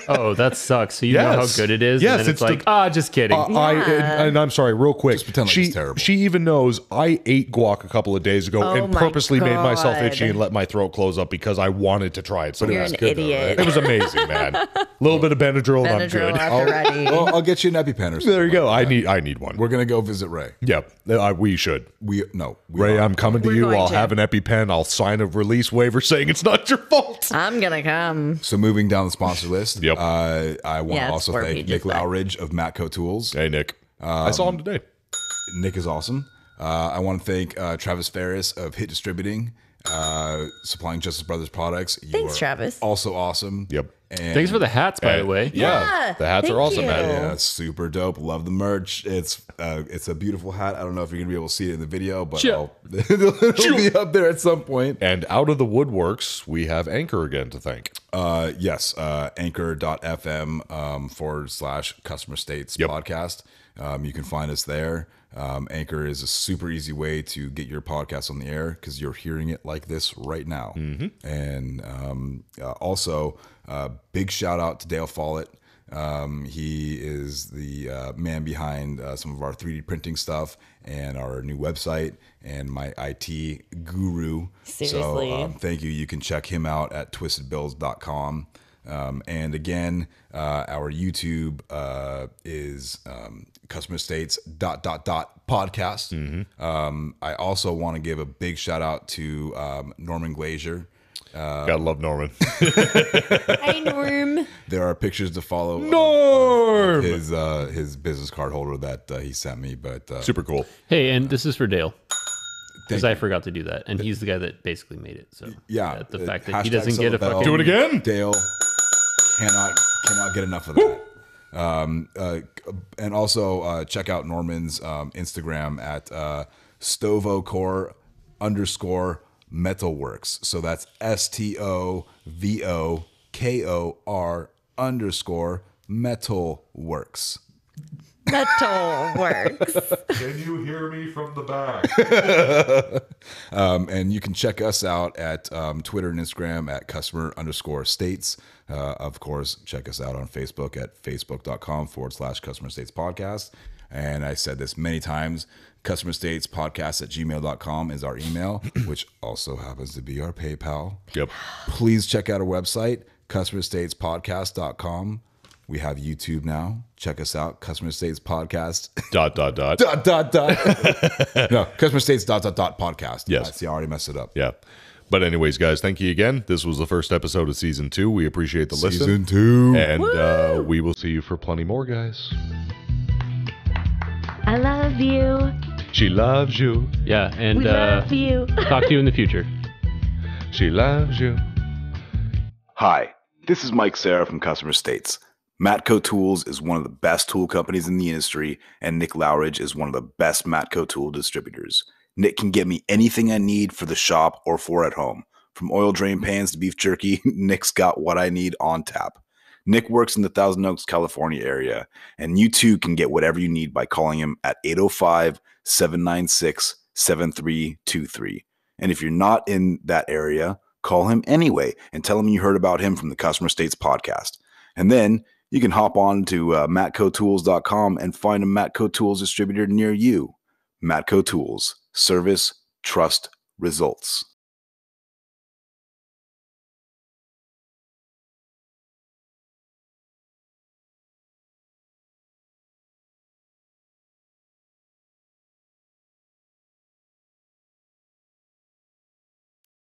D: Oh, that sucks. So you know how good it is?
E: Yes,
D: and then it's like, just kidding.
E: and I'm sorry, real quick.
B: Just pretend like it's terrible.
E: She even knows I ate guac a couple of days ago and purposely made myself itchy and let my throat close up because I wanted to try it. So
C: You're an idiot.
E: It was amazing, man. A little bit of Benadryl and I'm good.
B: I'll get you an EpiPen or something.
E: There you go. I need one.
B: We're gonna go visit Ray.
E: Yep, we should. Ray,
B: are.
E: I'm coming to
C: We're
E: you.
C: going
E: I'll
C: to.
E: have an EpiPen. I'll sign a release waiver saying it's not your fault.
C: I'm gonna come.
B: So moving down the sponsor list,
E: Yep.
B: I want
C: Yeah,
B: to
C: it's
B: also
C: Slurpee,
B: thank
C: just
B: Nick
C: that.
B: Lowridge of Matco Tools.
E: Hey, Nick. I saw him today.
B: Nick is awesome. I want to thank Travis Ferris of Hit Distributing, supplying Justice Brothers products.
C: Thanks, Travis.
B: Also awesome.
E: Yep.
B: And
D: Thanks for the hats, by the way.
C: Yeah,
E: the hats
C: thank
E: are awesome,
C: you.
E: man.
B: Yeah, it's super dope. Love the merch. It's a beautiful hat. I don't know if you're gonna be able to see it in the video, but
E: Sure.
B: it'll be up there at some point.
E: And out of the woodworks, we have Anchor again to thank.
B: Yes, anchor.fm / Customer States podcast. You can find us there. Anchor is a super easy way to get your podcast on the air because you're hearing it like this right now. And also, big shout out to Dale Follett. He is the man behind some of our 3D printing stuff and our new website and my IT guru.
C: Seriously.
B: So thank you. You can check him out at twistedbills.com. And again, our YouTube is Customer States ... podcast. I also want to give a big shout out to Norman Glazier.
E: Gotta love Norman.
C: Hi, Norm.
B: There are pictures to follow.
E: Norm!
B: His business card holder that he sent me, but
E: Super cool.
D: Hey, and this is for Dale. Because
B: Thank
D: I forgot to do that. And he's the guy that basically made it. So
B: yeah,
D: the fact that he
B: hashtag
D: doesn't get a
B: Silverbell.
D: fucking...
E: Do it again.
B: Dale cannot get enough of that. And also check out Norman's Instagram at stovocore _metalworks. So that's STOVOKOR _metalworks.
C: Metal works.
E: Can you hear me from the back?
B: And you can check us out at Twitter and Instagram at customer_states. Of course, check us out on Facebook at facebook.com / Customer States Podcast. And I said this many times, Customer States Podcast at gmail.com is our email, which also happens to be our PayPal.
E: Yep.
B: Please check out our website, customerstatespodcast.com. We have YouTube now. Check us out, Customer States Podcast. ... No, Customer States ... podcast.
E: Yes.
B: See, I already messed it up.
E: Yeah. But anyways, guys, thank you again. This was the first episode of Season 2. We appreciate the listen.
B: Season 2.
E: And we will see you for plenty more, guys.
C: I love you.
E: She loves you.
D: Yeah, and
C: We love you.
D: talk to you in the future.
E: She loves you.
A: Hi, this is Mike Sarah from Customer States. Matco Tools is one of the best tool companies in the industry, and Nick Lowridge is one of the best Matco tool distributors. Nick can get me anything I need for the shop or for at home. From oil drain pans to beef jerky, Nick's got what I need on tap. Nick works in the Thousand Oaks, California area, and you too can get whatever you need by calling him at 805-796-7323. And if you're not in that area, call him anyway and tell him you heard about him from the Customer States podcast. And then you can hop on to matcotools.com and find a Matco Tools distributor near you. Matco Tools. Service, trust, results.